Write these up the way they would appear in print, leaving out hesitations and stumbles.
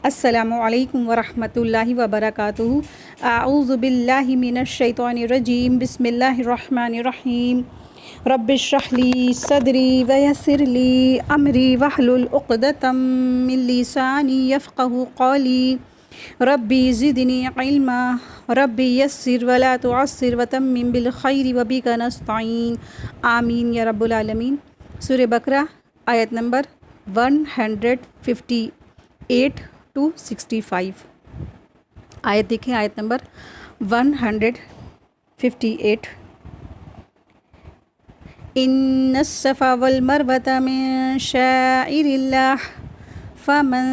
السلام علیکم ورحمۃ اللہ وبرکاتہ۔ اعوذ باللہ من الشیطان الرجیم، بسم اللہ الرحمن الرحیم۔ رب اشرح لی صدری ویسر لی امری واحلل عقدۃ من لسانی یفقہوا قولی ربی زدنی علما ربی یسر ولا تعسر وتمم بالخیر وبک نستعین آمین یا رب العالمین۔ سورہ بقرہ آیت نمبر 158 to 65۔ آیت دیکھیں، آیت نمبر 158۔ ان الصفا والمروة من شعائر اللہ فمن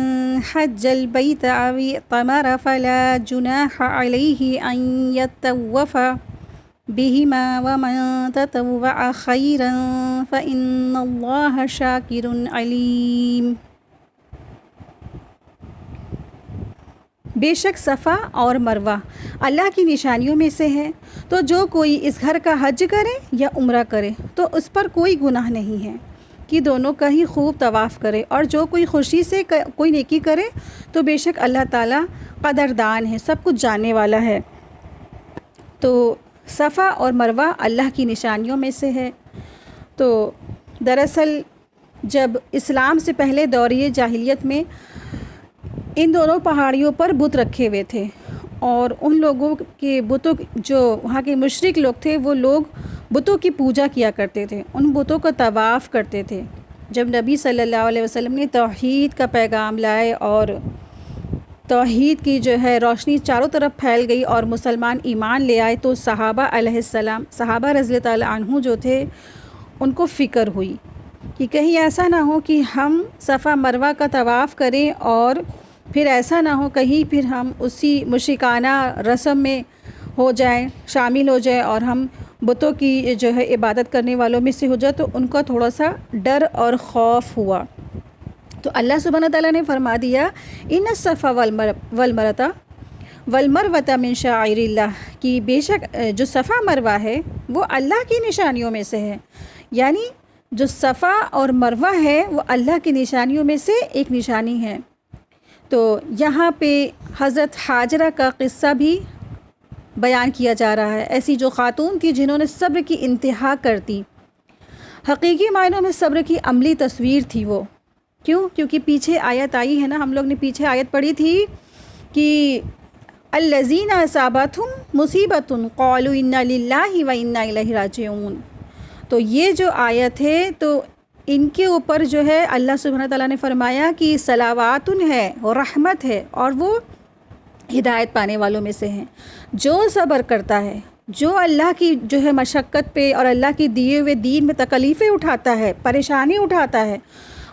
حج البیت او اعتمر فلا جناح علیہ ان یطوف بہما ومن تطوع خیرا فإن اللہ شاکر علیم۔ بے شک صفا اور مروہ اللہ کی نشانیوں میں سے ہے، تو جو کوئی اس گھر کا حج کرے یا عمرہ کرے تو اس پر کوئی گناہ نہیں ہے کہ دونوں کا ہی خوب طواف کرے، اور جو کوئی خوشی سے کوئی نیکی کرے تو بے شک اللہ تعالیٰ قدردان ہے، سب کچھ جاننے والا ہے۔ تو صفا اور مروہ اللہ کی نشانیوں میں سے ہے۔ تو دراصل جب اسلام سے پہلے دورِ جاہلیت میں ان دونوں پہاڑیوں پر بت رکھے ہوئے تھے، اور ان لوگوں کے بتوں، جو وہاں کے مشرک لوگ تھے، وہ لوگ بتوں کی پوجا کیا کرتے تھے، ان بتوں کا طواف کرتے تھے۔ جب نبی صلی اللہ علیہ وسلم نے توحید کا پیغام لائے اور توحید کی روشنی چاروں طرف پھیل گئی اور مسلمان ایمان لے آئے، تو صحابہ علیہ السلام، صحابہ رضی اللہ تعالیٰ عنہ جو تھے، ان کو فکر ہوئی کہ کہیں ایسا نہ ہو کہ ہم صفا مروہ کا طواف کریں اور پھر ایسا نہ ہو کہیں پھر ہم اسی مشرکانہ رسم میں ہو جائیں، شامل ہو جائیں، اور ہم بتوں کی عبادت کرنے والوں میں سے ہو جائے۔ تو ان کا تھوڑا سا ڈر اور خوف ہوا، تو اللہ سبحانہ تعالیٰ نے فرما دیا ان الصفا والمروة من شعائر اللہ، کہ بے شک جو صفا مروہ ہے وہ اللہ کی نشانیوں میں سے ہے، یعنی جو صفا اور مروہ ہے وہ اللہ کی نشانیوں میں سے ایک نشانی ہے۔ تو یہاں پہ حضرت حاجرہ کا قصہ بھی بیان کیا جا رہا ہے، ایسی جو خاتون تھی جنہوں نے صبر کی انتہا کر دی، حقیقی معنوں میں صبر کی عملی تصویر تھی وہ۔ کیونکہ پیچھے آیت آئی ہے نا، ہم لوگ نے پیچھے آیت پڑھی تھی کہ الذین اصابتہم مصیبۃ قالوا انا للہ وانا الیہ راجعون۔ تو یہ جو آیت ہے، تو ان کے اوپر اللہ سبحانہ تعالیٰ نے فرمایا کہ صلوات ہے اور رحمت ہے، اور وہ ہدایت پانے والوں میں سے ہیں۔ جو صبر کرتا ہے، جو اللہ کی مشقت پہ اور اللہ کی دیے ہوئے دین میں تکلیفیں اٹھاتا ہے، پریشانی اٹھاتا ہے،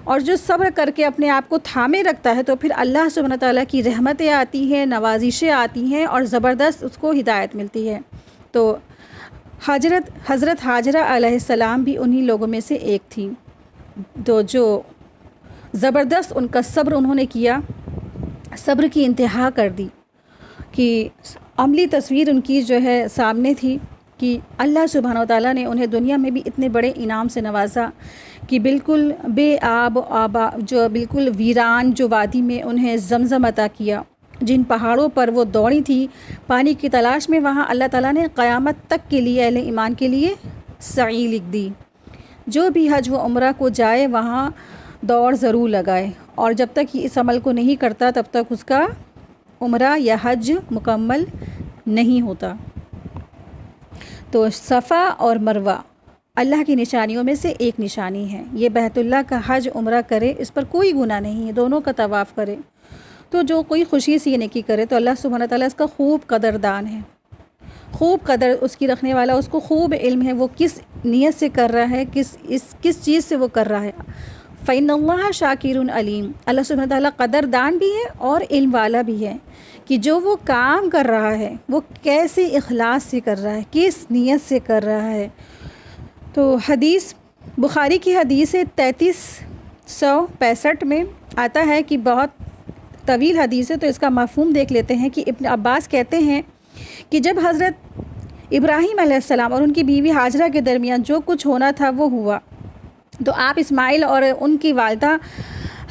اور جو صبر کر کے اپنے آپ کو تھامے رکھتا ہے، تو پھر اللہ سبحانہ تعالیٰ کی رحمتیں آتی ہیں، نوازشیں آتی ہیں، اور زبردست اس کو ہدایت ملتی ہے۔ تو حضرت حاجرہ علیہ السلام بھی انہی لوگوں میں سے ایک تھیں، تو جو زبردست ان کا صبر انہوں نے کیا، صبر کی انتہا کر دی، کہ عملی تصویر ان کی سامنے تھی کہ اللہ سبحانہ وتعالیٰ نے انہیں دنیا میں بھی اتنے بڑے انعام سے نوازا کہ بالکل بے آب آبا، جو بالکل ویران جو وادی میں انہیں زمزم عطا کیا، جن پہاڑوں پر وہ دوڑی تھی پانی کی تلاش میں، وہاں اللہ تعالیٰ نے قیامت تک کے لیے اہل ایمان کے لیے سعی لکھ دی۔ جو بھی حج و عمرہ کو جائے وہاں دوڑ ضرور لگائے، اور جب تک یہ اس عمل کو نہیں کرتا تب تک اس کا عمرہ یا حج مکمل نہیں ہوتا۔ تو صفا اور مروہ اللہ کی نشانیوں میں سے ایک نشانی ہے۔ یہ بیت اللہ کا حج عمرہ کرے، اس پر کوئی گناہ نہیں ہے، دونوں کا طواف کرے، تو جو کوئی خوشی سے یہ نیکی کرے تو اللہ سبحانہ تعالیٰ اس کا خوب قدردان ہے، خوب قدر اس کی رکھنے والا، اس کو خوب علم ہے وہ کس نیت سے کر رہا ہے، کس چیز سے وہ کر رہا ہے۔ فَإِنَّ اللَّهَ شَاكِرٌ عَلِيمٌ، اللہ سبحانہ تعالیٰ قدردان بھی ہے اور علم والا بھی ہے کہ جو وہ کام کر رہا ہے وہ کیسے اخلاص سے کر رہا ہے، کس نیت سے کر رہا ہے۔ تو حدیث بخاری کی حدیث 3365 میں آتا ہے کہ بہت طویل حدیث ہے، تو اس کا مفہوم دیکھ لیتے ہیں کہ ابن عباس کہتے ہیں کہ جب حضرت ابراہیم علیہ السلام اور ان کی بیوی حاجرہ کے درمیان جو کچھ ہونا تھا وہ ہوا، تو آپ اسماعیل اور ان کی والدہ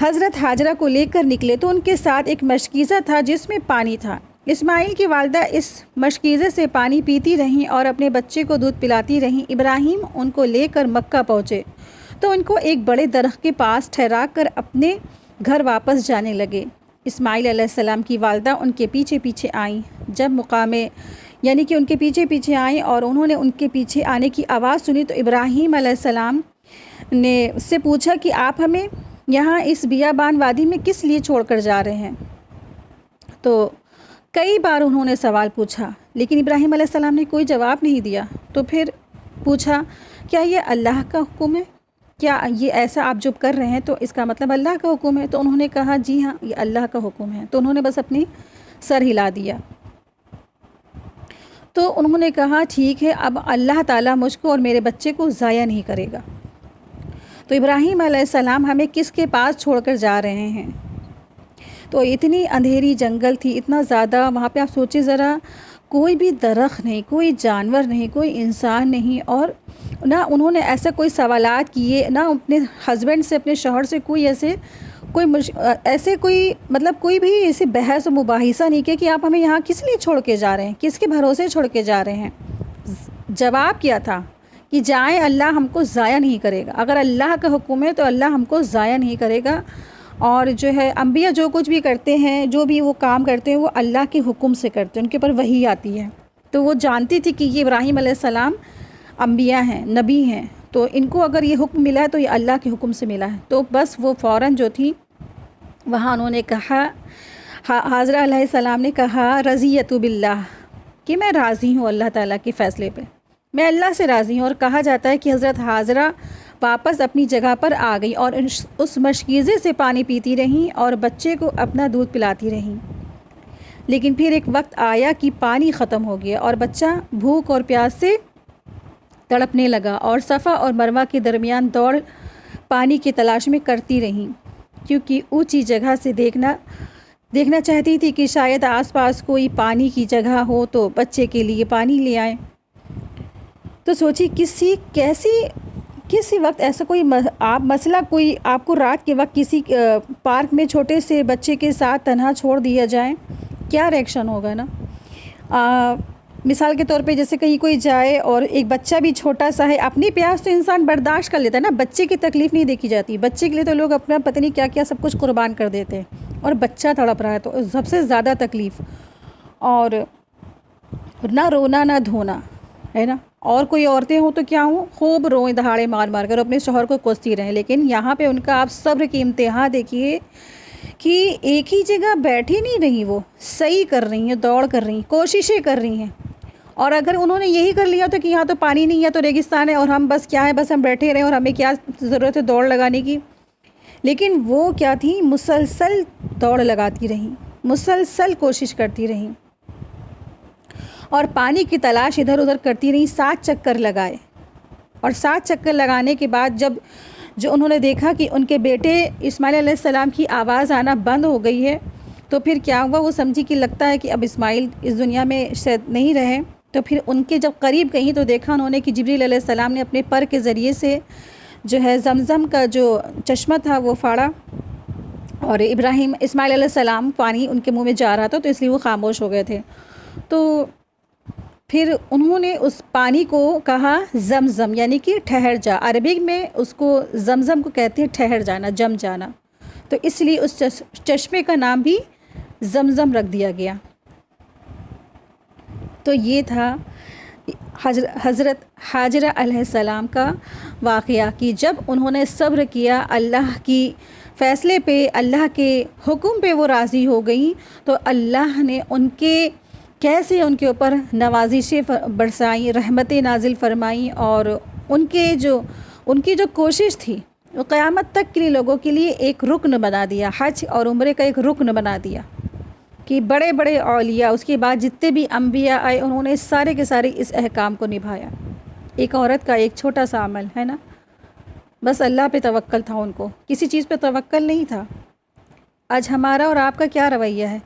حضرت حاجرہ کو لے کر نکلے تو ان کے ساتھ ایک مشکیزہ تھا جس میں پانی تھا۔ اسماعیل کی والدہ اس مشکیزے سے پانی پیتی رہیں اور اپنے بچے کو دودھ پلاتی رہیں۔ ابراہیم ان کو لے کر مکہ پہنچے تو ان کو ایک بڑے درخت کے پاس ٹھہرا کر اپنے گھر واپس جانے لگے۔ اسماعیل علیہ السلام کی والدہ ان کے پیچھے پیچھے آئیں۔ جب مقامے یعنی کہ ان کے پیچھے پیچھے آئیں اور انہوں نے ان کے پیچھے آنے کی آواز سنی تو ابراہیم علیہ السلام نے اس سے پوچھا کہ آپ ہمیں یہاں اس بیابان وادی میں کس لیے چھوڑ کر جا رہے ہیں؟ تو کئی بار انہوں نے سوال پوچھا لیکن ابراہیم علیہ السلام نے کوئی جواب نہیں دیا۔ تو پھر پوچھا کیا یہ اللہ کا حکم ہے؟ کیا یہ ایسا آپ جو کر رہے ہیں تو اس کا مطلب اللہ کا حکم ہے؟ تو انہوں نے کہا جی ہاں یہ اللہ کا حکم ہے۔ تو انہوں نے بس اپنی سر ہلا دیا۔ تو انہوں نے کہا ٹھیک ہے، اب اللہ تعالیٰ مجھ کو اور میرے بچے کو ضائع نہیں کرے گا۔ تو ابراہیم علیہ السلام ہمیں کس کے پاس چھوڑ کر جا رہے ہیں؟ تو اتنی اندھیری جنگل تھی، اتنا زیادہ وہاں پہ، آپ سوچیں ذرا، کوئی بھی درخت نہیں، کوئی جانور نہیں، کوئی انسان نہیں، اور نہ انہوں نے ایسا کوئی سوالات کیے، نہ اپنے ہسبینڈ سے، اپنے شوہر سے کوئی ایسے کوئی بھی ایسی بحث و مباحثہ نہیں کیا کہ آپ ہمیں یہاں کس لیے چھوڑ کے جا رہے ہیں، کس کے بھروسے چھوڑ کے جا رہے ہیں۔ جواب کیا تھا کہ جائیں، اللہ ہم کو ضائع نہیں کرے گا۔ اگر اللہ کا حکم ہے تو اللہ ہم کو ضائع نہیں کرے گا، اور جو ہے انبیاء جو کچھ بھی کرتے ہیں، جو بھی وہ کام کرتے ہیں، وہ اللہ کے حکم سے کرتے ہیں، ان کے اوپر وحی آتی ہے۔ تو وہ جانتی تھی کہ یہ ابراہیم علیہ السلام انبیاء ہیں، نبی ہیں، تو ان کو اگر یہ حکم ملا ہے تو یہ اللہ کے حکم سے ملا ہے۔ تو بس وہ فوراً جو تھی وہاں انہوں نے کہا، حاجرہ علیہ السلام نے کہا رضیت باللہ، کہ میں راضی ہوں اللہ تعالیٰ کے فیصلے پہ، میں اللہ سے راضی ہوں۔ اور کہا جاتا ہے کہ حضرت حاجرہ واپس اپنی جگہ پر آ گئی اور اس مشکیزے سے پانی پیتی رہیں اور بچے کو اپنا دودھ پلاتی رہیں۔ لیکن پھر ایک وقت آیا کہ پانی ختم ہو گیا اور بچہ بھوک اور پیاس سے تڑپنے لگا، اور صفا اور مروہ کے درمیان دوڑ پانی کی تلاش میں کرتی رہیں، کیونکہ اونچی جگہ سے دیکھنا چاہتی تھی کہ شاید آس پاس کوئی پانی کی جگہ ہو تو بچے کے لیے پانی لے آئیں۔ تو سوچی کسی وقت ایسا کوئی مسئلہ، کوئی آپ کو رات کے وقت کسی پارک میں چھوٹے سے بچے کے ساتھ تنہا چھوڑ دیا جائے، کیا ریئیکشن ہوگا نا؟ مثال کے طور پہ جیسے کہیں کوئی جائے اور ایک بچہ بھی چھوٹا سا ہے، اپنی پیاس تو انسان برداشت کر لیتا ہے نا، بچے کی تکلیف نہیں دیکھی جاتی۔ بچے کے لیے تو لوگ اپنا پتہ نہیں کیا کیا سب کچھ قربان کر دیتے ہیں، اور بچہ تڑپ رہا ہے تو سب سے زیادہ تکلیف، اور نہ رونا نہ دھونا ہے نا۔ اور کوئی عورتیں ہوں تو کیا ہوں، خوب روئیں دہاڑے مار مار کر اپنے شوہر کو کوستی رہیں، لیکن یہاں پہ ان کا آپ صبر کی انتہا دیکھیے کہ ایک ہی جگہ بیٹھی نہیں رہی، وہ صحیح کر رہی ہیں، دوڑ کر رہی ہیں، کوششیں کر رہی ہیں۔ اور اگر انہوں نے یہی کر لیا تو کہ یہاں تو پانی نہیں ہے، تو ریگستان ہے، اور ہم بس کیا ہے، بس ہم بیٹھے رہیں اور ہمیں کیا ضرورت ہے دوڑ لگانے کی، لیکن وہ کیا تھی، مسلسل دوڑ لگاتی رہیں، مسلسل کوشش کرتی رہیں، اور پانی کی تلاش ادھر ادھر کرتی رہیں۔ 7 چکر لگائے، اور 7 چکر لگانے کے بعد جو انہوں نے دیکھا کہ ان کے بیٹے اسماعیل علیہ السلام کی آواز آنا بند ہو گئی ہے، تو پھر کیا ہوا، وہ سمجھی کہ لگتا ہے کہ اب اسماعیل اس دنیا میں شاید نہیں رہے۔ تو پھر ان کے جب قریب گئیں تو دیکھا انہوں نے کہ جبریل علیہ السلام نے اپنے پر کے ذریعے سے جو ہے زمزم کا جو چشمہ تھا وہ پھاڑا، اور اسماعیل علیہ السلام پانی ان کے منہ میں جا رہا تھا، تو اس لیے وہ خاموش ہو گئے تھے۔ تو پھر انہوں نے اس پانی کو کہا زمزم، یعنی کہ ٹھہر جا، عربی میں اس کو زمزم کو کہتے ہیں ٹھہر جانا، جم جانا، تو اس لیے اس چشمے کا نام بھی زمزم رکھ دیا گیا۔ تو یہ تھا حضرت حاجرہ علیہ السلام کا واقعہ کہ جب انہوں نے صبر کیا، اللہ کی فیصلے پہ، اللہ کے حکم پہ وہ راضی ہو گئیں، تو اللہ نے ان کے اوپر نوازشیں برسائیں، رحمتیں نازل فرمائیں، اور ان کی جو کوشش تھی وہ قیامت تک کے لیے لوگوں کے لیے ایک رکن بنا دیا، حج اور عمرے کا ایک رکن بنا دیا، کہ بڑے بڑے اولیاء، اس کے بعد جتنے بھی انبیاء آئے، انہوں نے سارے کے سارے اس احکام کو نبھایا۔ ایک عورت کا ایک چھوٹا سا عمل ہے نا، بس اللہ پہ توکل تھا، ان کو کسی چیز پہ توکل نہیں تھا۔ آج ہمارا اور آپ کا کیا رویہ ہے؟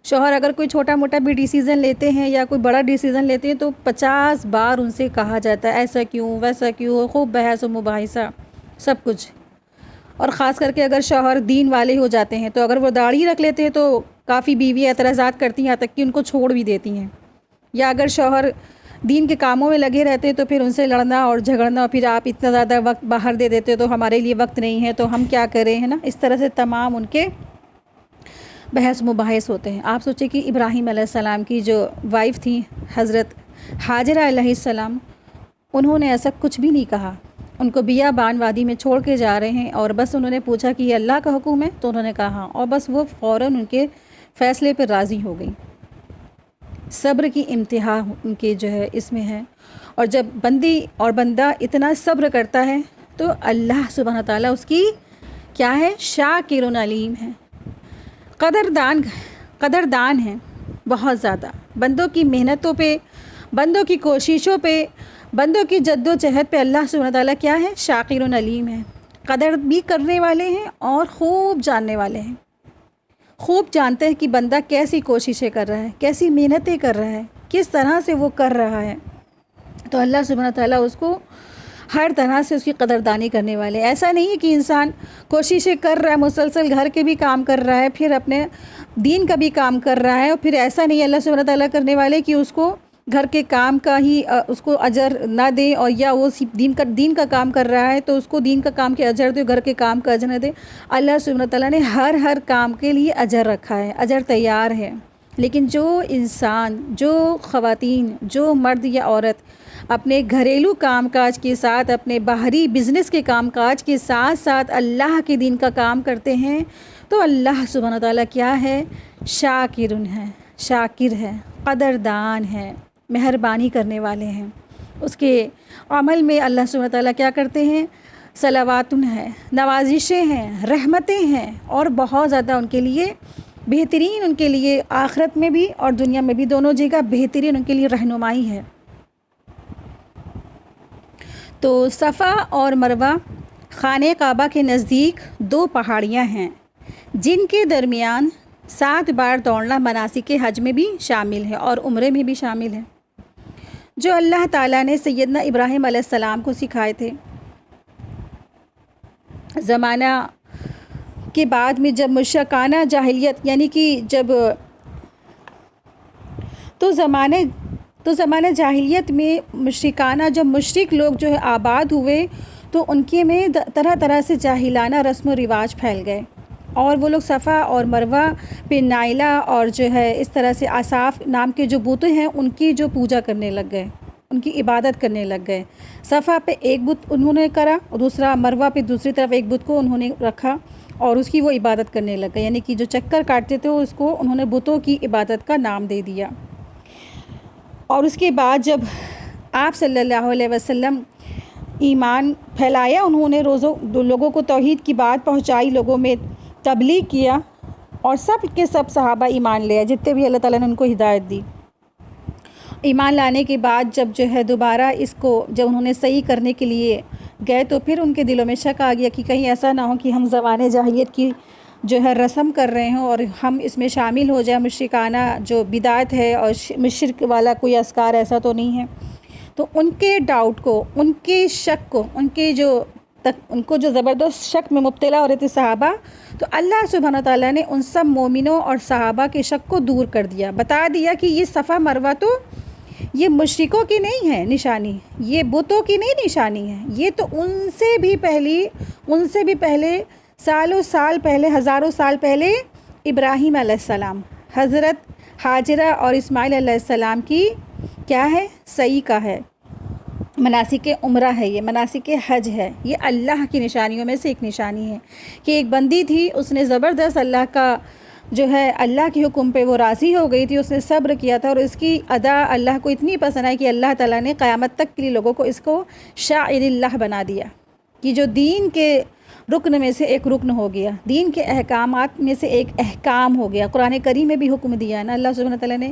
شوہر اگر کوئی چھوٹا موٹا بھی ڈیسیزن لیتے ہیں یا کوئی بڑا ڈیسیزن لیتے ہیں تو 50 بار ان سے کہا جاتا ہے ایسا کیوں، ویسا کیوں، خوب بحث و مباحثہ، سب کچھ۔ اور خاص کر کے اگر شوہر دین والے ہو جاتے ہیں تو اگر وہ داڑھی رکھ لیتے ہیں تو کافی بیوی اعتراضات کرتی ہیں، یہاں تک کہ ان کو چھوڑ بھی دیتی ہیں. یا اگر شوہر دین کے کاموں میں لگے رہتے ہیں تو پھر ان سے لڑنا اور جھگڑنا، پھر آپ اتنا زیادہ وقت باہر دے دیتے تو ہمارے لیے وقت نہیں ہے تو ہم کیا کریں، ہے نا. اس طرح سے تمام ان کے بحث مباحث ہوتے ہیں. آپ سوچیں کہ ابراہیم علیہ السلام کی جو وائف تھیں حضرت حاجرہ علیہ السلام، انہوں نے ایسا کچھ بھی نہیں کہا. ان کو بیابان وادی میں چھوڑ کے جا رہے ہیں اور بس انہوں نے پوچھا کہ یہ اللہ کا حکم ہے، تو انہوں نے کہا ہاں، اور بس وہ فوراً ان کے فیصلے پر راضی ہو گئی. صبر کی انتہا ان کے جو ہے اس میں ہے. اور جب بندی اور بندہ اتنا صبر کرتا ہے تو اللہ سبحانہ تعالیٰ اس کی کیا ہے، شاکر علیم ہے، قدردان ہے بہت زیادہ. بندوں کی محنتوں پہ، بندوں کی کوششوں پہ، بندوں کی جد و جہد پہ اللہ سبحانہ تعالیٰ کیا ہے، شاکر علیم ہے. قدر بھی کرنے والے ہیں اور خوب جاننے والے ہیں. خوب جانتے ہیں کہ بندہ کیسی کوششیں کر رہا ہے، کیسی محنتیں کر رہا ہے، کس طرح سے وہ کر رہا ہے. تو اللہ سبحانہ تعالیٰ اس کو ہر طرح سے اس کی قدردانی کرنے والے. ایسا نہیں ہے کہ انسان کوششیں کر رہا ہے، مسلسل گھر کے بھی کام کر رہا ہے، پھر اپنے دین کا بھی کام کر رہا ہے، اور پھر ایسا نہیں ہے اللہ سبحانہ تعالیٰ کرنے والے کہ اس کو گھر کے کام کا ہی اس کو اجر نہ دے، اور یا وہ دین کا کام کر رہا ہے تو اس کو دین کا کام کے اجر دے، گھر کے کام کا اجر نہ دے. اللہ سبحانہ تعالیٰ نے ہر کام کے لیے اجر رکھا ہے، اجر تیار ہے. لیکن جو انسان، جو خواتین، جو مرد یا عورت اپنے گھریلو کام کاج کے ساتھ، اپنے باہری بزنس کے کام کاج کے ساتھ ساتھ اللہ کے دین کا کام کرتے ہیں تو اللہ سبحانہ تعالیٰ کیا ہے، شاکر ہے، قدردان ہے، مہربانی کرنے والے ہیں. اس کے عمل میں اللہ سبحانہ تعالیٰ کیا کرتے ہیں، صلواتن ہے، نوازشیں ہیں، رحمتیں ہیں، اور بہت زیادہ ان کے لیے بہترین، ان کے لیے آخرت میں بھی اور دنیا میں بھی دونوں جگہ بہترین ان کے لیے رہنمائی ہے. تو صفا اور مروہ خانہ کعبہ کے نزدیک 2 پہاڑیاں ہیں جن کے درمیان 7 بار دوڑنا مناسک حج میں بھی شامل ہے اور عمرے میں بھی شامل ہے، جو اللہ تعالیٰ نے سیدنا ابراہیم علیہ السلام کو سکھائے تھے. زمانہ کے بعد میں جب مشرکانہ جاہلیت، یعنی کہ تو زمانہ جاہلیت میں مشرکانہ، جب مشرک لوگ جو ہے آباد ہوئے تو ان کے میں طرح طرح سے جاہلانہ رسم و رواج پھیل گئے، اور وہ لوگ صفا اور مروہ پہ نائلہ اور جو ہے اس طرح سے آصاف نام کے جو بت ہیں ان کی جو پوجا کرنے لگ گئے، ان کی عبادت کرنے لگ گئے. صفا پہ ایک بت انہوں نے کرا، اور دوسرا مروہ پہ دوسری طرف ایک بت کو انہوں نے رکھا اور اس کی وہ عبادت کرنے لگ گئے. یعنی کہ جو چکر کاٹتے تھے اس کو انہوں نے بتوں کی عبادت کا نام دے دیا. اور اس کے بعد جب آپ صلی اللہ علیہ وسلم ایمان پھیلایا، انہوں نے لوگوں کو توحید کی بات پہنچائی، لوگوں میں تبلیغ کیا، اور سب کے سب صحابہ ایمان لے آئے، جتنے بھی اللہ تعالیٰ نے ان کو ہدایت دی. ایمان لانے کے بعد جب جو ہے دوبارہ اس کو جب انہوں نے صحیح کرنے کے لیے گئے تو پھر ان کے دلوں میں شک آ گیا کہ کہیں ایسا نہ ہو کہ ہم زمانے جاہلیت کی جو ہے رسم کر رہے ہوں اور ہم اس میں شامل ہو جائیں، مشرکانہ جو بدعت ہے اور مشرک والا کوئی اذکار ایسا تو نہیں ہے. تو ان کے ڈاؤٹ کو، ان کے شک کو، ان کو جو زبردست شک میں مبتلا ہو رہے تھے صحابہ، تو اللہ سبحانہ تعالیٰ نے ان سب مومنوں اور صحابہ کے شک کو دور کر دیا، بتا دیا کہ یہ صفا مروہ تو یہ مشرکوں کی نہیں ہے نشانی، یہ بتوں کی نہیں نشانی ہے، یہ تو ان سے بھی پہلے سالوں سال پہلے، ہزاروں سال پہلے ابراہیم علیہ السلام، حضرت حاجرہ اور اسماعیل علیہ السلام کی کیا ہے، صحیح کا ہے، مناسک عمرہ ہے، یہ مناسک حج ہے. یہ اللہ کی نشانیوں میں سے ایک نشانی ہے کہ ایک بندی تھی، اس نے زبردست اللہ کا جو ہے اللہ کے حکم پہ وہ راضی ہو گئی تھی، اس نے صبر کیا تھا، اور اس کی ادا اللہ کو اتنی پسند آئی کہ اللہ تعالیٰ نے قیامت تک کے لیے لوگوں کو اس کو شاعر اللہ بنا دیا، کہ جو دین کے رکن میں سے ایک رکن ہو گیا، دین کے احکامات میں سے ایک احکام ہو گیا. قرآن کریم میں بھی حکم دیا ہے نا اللہ سبحانہ تعالیٰ نے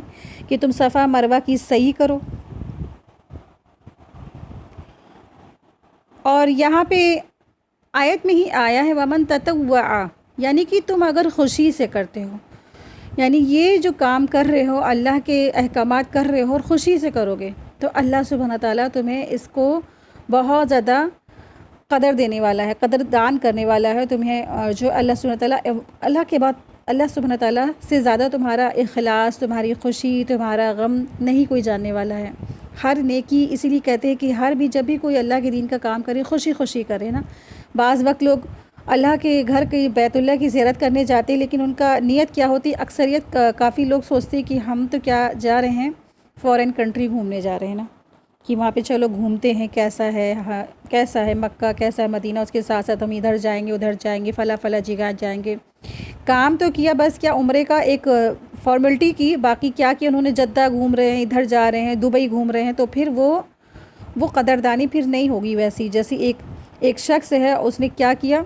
کہ تم صفا مروہ کی صحیح کرو. اور یہاں پہ آیت میں ہی آیا ہے وَمَن تَطَوَّعَ، یعنی کہ تم اگر خوشی سے کرتے ہو، یعنی یہ جو کام کر رہے ہو، اللہ کے احکامات کر رہے ہو اور خوشی سے کرو گے تو اللہ سبحانہ تعالیٰ تمہیں اس کو بہت زیادہ قدر دینے والا ہے، قدر دان کرنے والا ہے تمہیں، اور جو اللہ سبحانہ تعالیٰ، اللہ کے بعد اللہ سبحانہ تعالیٰ سے زیادہ تمہارا اخلاص، تمہاری خوشی، تمہارا غم نہیں کوئی جاننے والا ہے۔ ہر نیکی، اسی لیے کہتے ہیں کہ جب بھی کوئی اللہ کے دین کا کام کرے خوشی خوشی کرے نا۔ بعض وقت لوگ اللہ کے گھر کی، بیت اللہ کی زیارت کرنے جاتے ہیں، لیکن ان کا نیت کیا ہوتی؟ اکثریت کافی لوگ سوچتے کہ ہم تو کیا جا رہے ہیں، فورن کنٹری گھومنے جا رہے ہیں نا، کہ وہاں پہ چلو گھومتے ہیں، کیسا ہے مکہ، کیسا ہے مدینہ، اس کے ساتھ ساتھ ہم ادھر جائیں گے ادھر جائیں گے، فلاں جگہ جائیں گے۔ کام تو کیا، بس کیا عمرے کا ایک فارمیلٹی کی، باقی کیا کہ انہوں نے جدہ گھوم رہے ہیں، ادھر جا رہے ہیں، دبئی گھوم رہے ہیں، تو پھر وہ قدردانی پھر نہیں ہوگی ویسی جیسی ایک شخص ہے، اس نے کیا کیا،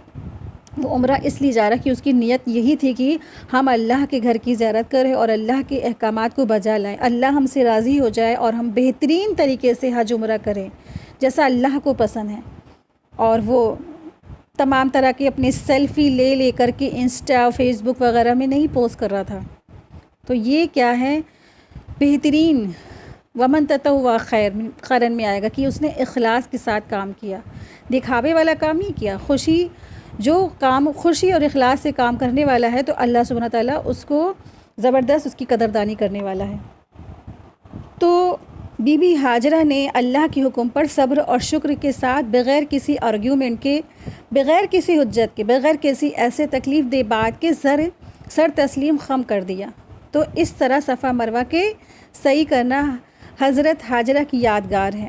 وہ عمرہ اس لیے جا رہا کہ اس کی نیت یہی تھی کہ ہم اللہ کے گھر کی زیارت کریں اور اللہ کے احکامات کو بجا لائیں، اللہ ہم سے راضی ہو جائے اور ہم بہترین طریقے سے حج عمرہ کریں جیسا اللہ کو پسند ہے۔ اور وہ تمام طرح کے اپنے سیلفی لے کر کے انسٹا، فیس بک وغیرہ میں نہیں پوسٹ کر رہا تھا۔ تو یہ کیا ہے، بہترین ومن تطوع خیرن میں آئے گا کہ اس نے اخلاص کے ساتھ کام کیا، دکھاوے والا کام نہیں کیا۔ جو کام خوشی اور اخلاص سے کام کرنے والا ہے تو اللہ سبحانہ تعالیٰ اس کو زبردست اس کی قدردانی کرنے والا ہے۔ تو بی بی ہاجرہ نے اللہ کے حکم پر صبر اور شکر کے ساتھ بغیر کسی آرگیومنٹ کے، بغیر کسی حجت کے، بغیر کسی ایسے تکلیف دہ بات کے سر تسلیم خم کر دیا۔ تو اس طرح صفا مروہ کے صحیح کرنا حضرت ہاجرہ کی یادگار ہے۔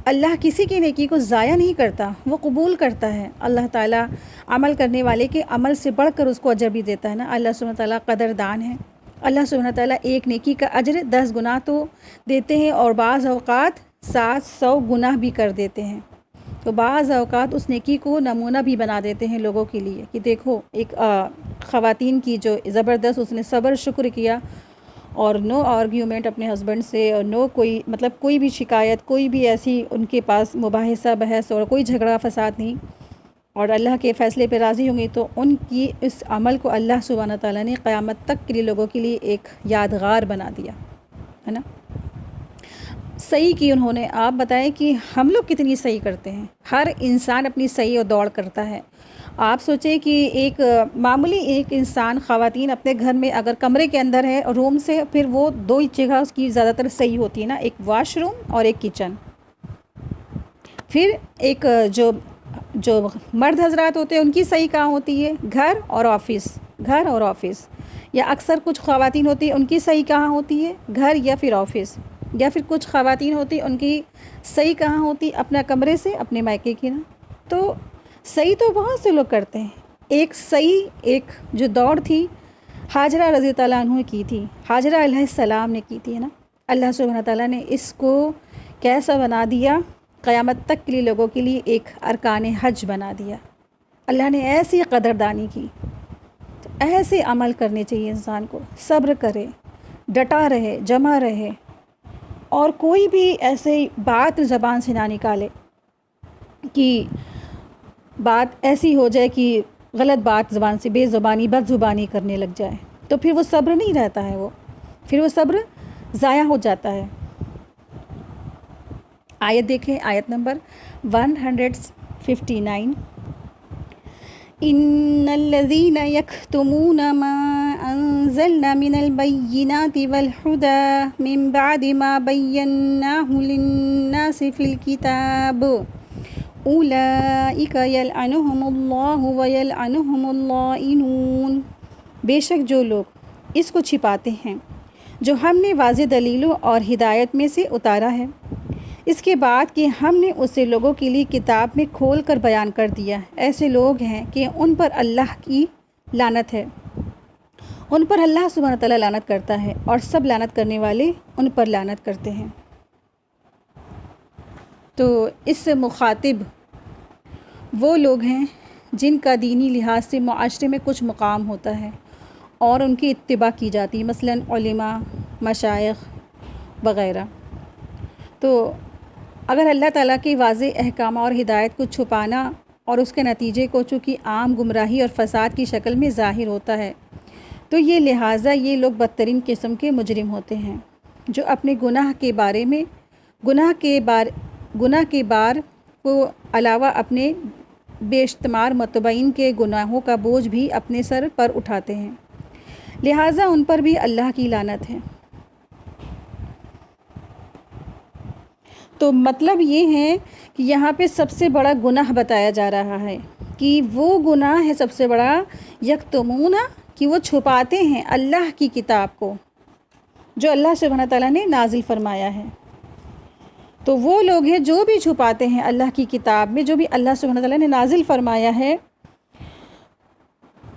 اللہ کسی کی نیکی کو ضائع نہیں کرتا، وہ قبول کرتا ہے۔ اللہ تعالیٰ عمل کرنے والے کے عمل سے بڑھ کر اس کو اجر بھی دیتا ہے نا۔ اللہ سبحانہ تعالیٰ قدردان ہے۔ اللہ سبحانہ تعالیٰ ایک نیکی کا اجر 10 گنا تو دیتے ہیں، اور بعض اوقات 700 گنا بھی کر دیتے ہیں۔ تو بعض اوقات اس نیکی کو نمونہ بھی بنا دیتے ہیں لوگوں کے لیے کہ دیکھو ایک خواتین کی جو زبردست اس نے صبر شکر کیا، اور نو آرگیومنٹ اپنے ہسبینڈ سے، اور کوئی بھی شکایت، کوئی بھی ایسی ان کے پاس مباحثہ بحث اور کوئی جھگڑا فساد نہیں، اور اللہ کے فیصلے پہ راضی ہوں گی، تو ان کی اس عمل کو اللہ سبحانہ تعالیٰ نے قیامت تک کے لیے لوگوں کے لیے ایک یادگار بنا دیا ہے نا۔ صحیح کی انہوں نے۔ آپ بتائیں کہ ہم لوگ کتنی صحیح کرتے ہیں؟ ہر انسان اپنی صحیح اور دوڑ کرتا ہے۔ آپ سوچیں کہ ایک معمولی ایک انسان، خواتین اپنے گھر میں اگر کمرے کے اندر ہے اور روم سے، پھر وہ 2 جگہ اس کی زیادہ تر صحیح ہوتی ہے نا، ایک واش روم اور ایک کچن۔ پھر ایک جو مرد حضرات ہوتے ہیں ان کی صحیح کہاں ہوتی ہے؟ گھر اور آفس۔ یا اکثر کچھ خواتین ہوتی ہیں ان کی صحیح کہاں ہوتی ہے؟ گھر یا پھر آفس۔ یا پھر کچھ خواتین ہوتی ہیں ان کی صحیح کہاں ہوتی؟ اپنا کمرے سے، اپنے مائکے کی نا۔ تو صحیح تو بہت سے لوگ کرتے ہیں۔ ایک جو دوڑ تھی ہاجرہ رضی اللہ عنہ کی تھی، ہاجرہ علیہ السلام نے کی تھی نا۔ اللہ سبحانہ تعالیٰ نے اس کو کیسا بنا دیا، قیامت تک کے لیے لوگوں کے لیے ایک ارکان حج بنا دیا۔ اللہ نے ایسی قدردانی کی۔ تو ایسے عمل کرنے چاہیے انسان کو، صبر کرے، ڈٹا رہے، جمع رہے، اور کوئی بھی ایسے بات زبان سے نہ نکالے کہ بات ایسی ہو جائے کہ غلط بات زبان سے، بد زبانی کرنے لگ جائے، تو پھر وہ صبر نہیں رہتا ہے، پھر وہ صبر ضائع ہو جاتا ہے۔ آیت دیکھیں، آیت نمبر 159، ان الذين يكتمون ما انزلنا من البينات والهدى من بعد ما بيناه للناس في الكتاب اولئك يلعنهم الله ويلعنهم اللائنون۔ بے شک جو لوگ اس کو چھپاتے ہیں جو ہم نے واضح دلیلوں اور ہدایت میں سے اتارا ہے، اس کے بعد کہ ہم نے اسے لوگوں کے لیے کتاب میں کھول کر بیان کر دیا، ایسے لوگ ہیں کہ ان پر اللہ کی لعنت ہے، ان پر اللہ سبحانہ تعالیٰ لعنت کرتا ہے، اور سب لعنت کرنے والے ان پر لعنت کرتے ہیں۔ تو اس سے مخاطب وہ لوگ ہیں جن کا دینی لحاظ سے معاشرے میں کچھ مقام ہوتا ہے اور ان کی اتباع کی جاتی ہے، مثلا علماء، مشائخ وغیرہ۔ تو اگر اللہ تعالیٰ کی واضح احکام اور ہدایت کو چھپانا اور اس کے نتیجے کو چونکہ عام گمراہی اور فساد کی شکل میں ظاہر ہوتا ہے، تو یہ لہٰذا یہ لوگ بدترین قسم کے مجرم ہوتے ہیں، جو اپنے گناہ کے بار کو علاوہ اپنے بے شمار متبعین کے گناہوں کا بوجھ بھی اپنے سر پر اٹھاتے ہیں، لہٰذا ان پر بھی اللہ کی لعنت ہے۔ تو مطلب یہ ہے کہ یہاں پہ سب سے بڑا گناہ بتایا جا رہا ہے کہ وہ گناہ ہے سب سے بڑا، یکتمون، کہ وہ چھپاتے ہیں اللہ کی کتاب کو جو اللہ سبحانہ تعالیٰ نے نازل فرمایا ہے۔ تو وہ لوگ ہیں جو بھی چھپاتے ہیں اللہ کی کتاب میں جو بھی اللہ سبحانہ تعالیٰ نے نازل فرمایا ہے،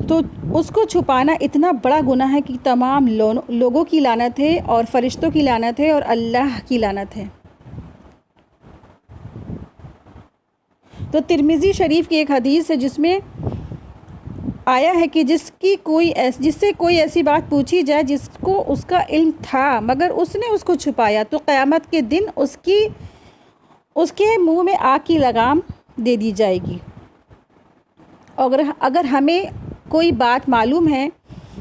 تو اس کو چھپانا اتنا بڑا گناہ ہے کہ تمام لوگوں کی لعنت ہے اور فرشتوں کی لعنت ہے اور اللہ کی لعنت ہے۔ تو ترمذی شریف کی ایک حدیث ہے جس میں آیا ہے کہ جس سے کوئی ایسی بات پوچھی جائے جس کو اس کا علم تھا مگر اس نے اس کو چھپایا، تو قیامت کے دن اس کے منہ میں آگ کی لگام دے دی جائے گی۔ اگر ہمیں کوئی بات معلوم ہے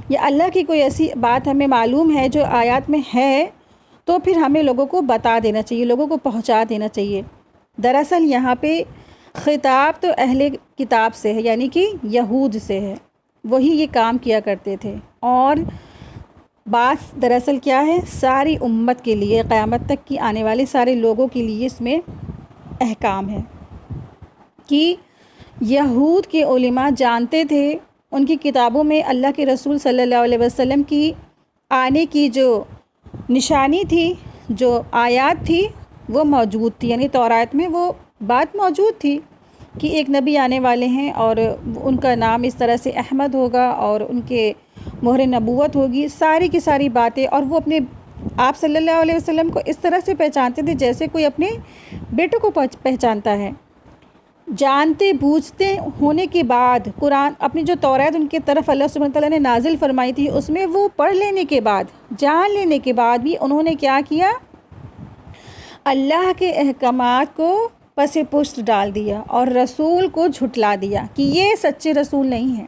یا اللہ کی کوئی ایسی بات ہمیں معلوم ہے جو آیات میں ہے، تو پھر ہمیں لوگوں کو بتا دینا چاہیے، لوگوں کو پہنچا دینا چاہیے۔ دراصل یہاں پہ خطاب تو اہل کتاب سے ہے، یعنی کہ یہود سے ہے، وہی یہ کام کیا کرتے تھے، اور بات دراصل کیا ہے، ساری امت کے لیے، قیامت تک کی آنے والے سارے لوگوں کے لیے اس میں احکام ہے کہ یہود کے علماء جانتے تھے، ان کی کتابوں میں اللہ کے رسول صلی اللہ علیہ وسلم کی آنے کی جو نشانی تھی، جو آیات تھی، وہ موجود تھی، یعنی تورات میں وہ بات موجود تھی کہ ایک نبی آنے والے ہیں اور ان کا نام اس طرح سے احمد ہوگا اور ان کے مہر نبوت ہوگی، ساری کی ساری باتیں، اور وہ اپنے آپ صلی اللہ علیہ وسلم کو اس طرح سے پہچانتے تھے جیسے کوئی اپنے بیٹوں کو پہچانتا ہے۔ جانتے بوجھتے ہونے کے بعد قرآن، اپنی جو تورات ان کے طرف اللہ سبحانہ تعالیٰ نے نازل فرمائی تھی، اس میں وہ پڑھ لینے کے بعد، جان لینے کے بعد بھی انہوں نے کیا کیا، اللہ کے احکامات کو پس پشت ڈال دیا اور رسول کو جھٹلا دیا کہ یہ سچے رسول نہیں ہیں،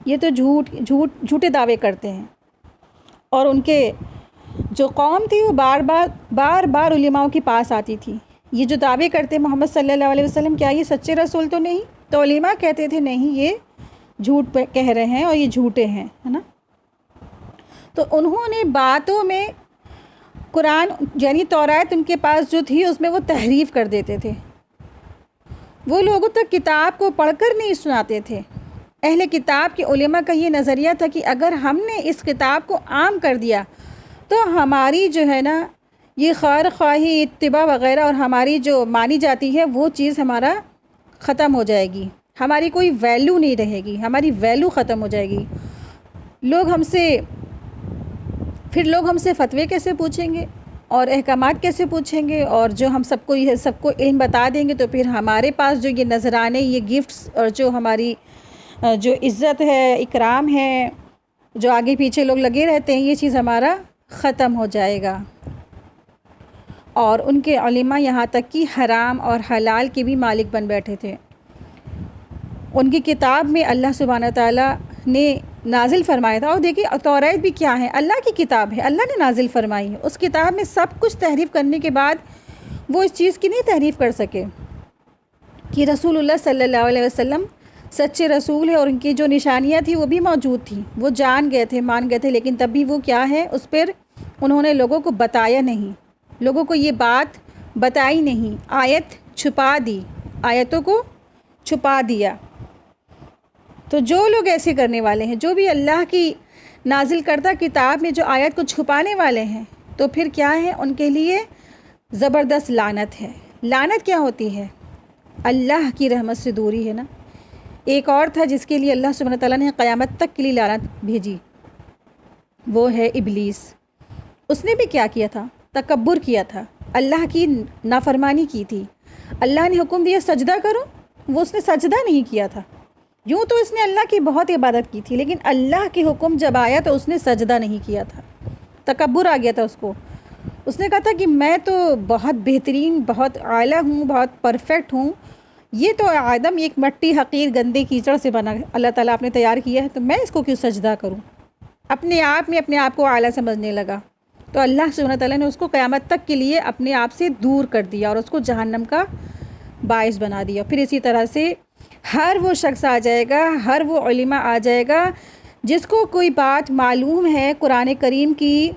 یہ تو جھوٹے دعوے کرتے ہیں۔ اور ان کے جو قوم تھی وہ بار بار علماء کے پاس آتی تھی، یہ جو دعوے کرتے محمد صلی اللہ علیہ وسلم، کیا یہ سچے رسول تو نہیں؟ تو علماء کہتے تھے نہیں، یہ جھوٹ کہہ رہے ہیں اور یہ جھوٹے ہیں، ہے نا۔ تو انہوں نے باتوں میں قرآن، یعنی تورات ان کے پاس جو تھی اس میں وہ تحریف کر دیتے تھے، وہ لوگوں تک کتاب کو پڑھ کر نہیں سناتے تھے۔ اہل کتاب کے علماء کا یہ نظریہ تھا کہ اگر ہم نے اس کتاب کو عام کر دیا تو ہماری جو ہے نا یہ خیر خواہی، اتباع وغیرہ اور ہماری جو مانی جاتی ہے وہ چیز ہمارا ختم ہو جائے گی، ہماری کوئی ویلیو نہیں رہے گی، ہماری ویلیو ختم ہو جائے گی۔ لوگ ہم سے فتوے کیسے پوچھیں گے اور احکامات کیسے پوچھیں گے، اور جو ہم سب کو علم بتا دیں گے تو پھر ہمارے پاس جو یہ نذرانے، یہ گفٹس اور جو ہماری جو عزت ہے، اکرام ہے، جو آگے پیچھے لوگ لگے رہتے ہیں، یہ چیز ہمارا ختم ہو جائے گا۔ اور ان کے علماء یہاں تک کہ حرام اور حلال کے بھی مالک بن بیٹھے تھے۔ ان کی کتاب میں اللہ سبحانہ تعالیٰ نے نازل فرمایا تھا، اور دیکھیے تورات بھی کیا ہے، اللہ کی کتاب ہے، اللہ نے نازل فرمائی ہے۔ اس کتاب میں سب کچھ تحریف کرنے کے بعد وہ اس چیز کی نہیں تحریف کر سکے کہ رسول اللہ صلی اللہ علیہ وسلم سچے رسول ہے، اور ان کی جو نشانیاں تھیں وہ بھی موجود تھیں، وہ جان گئے تھے، مان گئے تھے، لیکن تب بھی وہ کیا ہے، اس پر انہوں نے لوگوں کو بتایا نہیں، لوگوں کو یہ بات بتائی نہیں، آیت چھپا دی، آیتوں کو چھپا دیا۔ تو جو لوگ ایسے کرنے والے ہیں، جو بھی اللہ کی نازل کردہ کتاب میں جو آیت کو چھپانے والے ہیں، تو پھر کیا ہے، ان کے لیے زبردست لعنت ہے۔ لعنت کیا ہوتی ہے؟ اللہ کی رحمت سے دوری ہے نا۔ ایک اور تھا جس کے لیے اللہ سبحانہ تعالیٰ نے قیامت تک کے لیے لعنت بھیجی، وہ ہے ابلیس۔ اس نے بھی کیا کیا تھا؟ تکبر کیا تھا، اللہ کی نافرمانی کی تھی۔ اللہ نے حکم دیا سجدہ کرو، وہ اس نے سجدہ نہیں کیا تھا۔ یوں تو اس نے اللہ کی بہت عبادت کی تھی، لیکن اللہ کے حکم جب آیا تو اس نے سجدہ نہیں کیا تھا، تکبر آ گیا تھا اس کو۔ اس نے کہا تھا کہ میں تو بہت بہترین، بہت اعلیٰ ہوں، بہت پرفیکٹ ہوں، یہ تو آدم ایک مٹی حقیر گندے کیچڑ سے بنا اللہ تعالیٰ آپ نے تیار کیا ہے، تو میں اس کو کیوں سجدہ کروں؟ اپنے آپ کو اعلیٰ سمجھنے لگا۔ تو اللہ سبحانہ تعالیٰ نے اس کو قیامت تک کے لیے اپنے آپ سے دور کر دیا اور اس کو جہنم کا باعث بنا دیا۔ پھر اسی طرح سے ہر وہ شخص آ جائے گا، ہر وہ علماء آ جائے گا جس کو کوئی بات معلوم ہے قرآن کریم کی،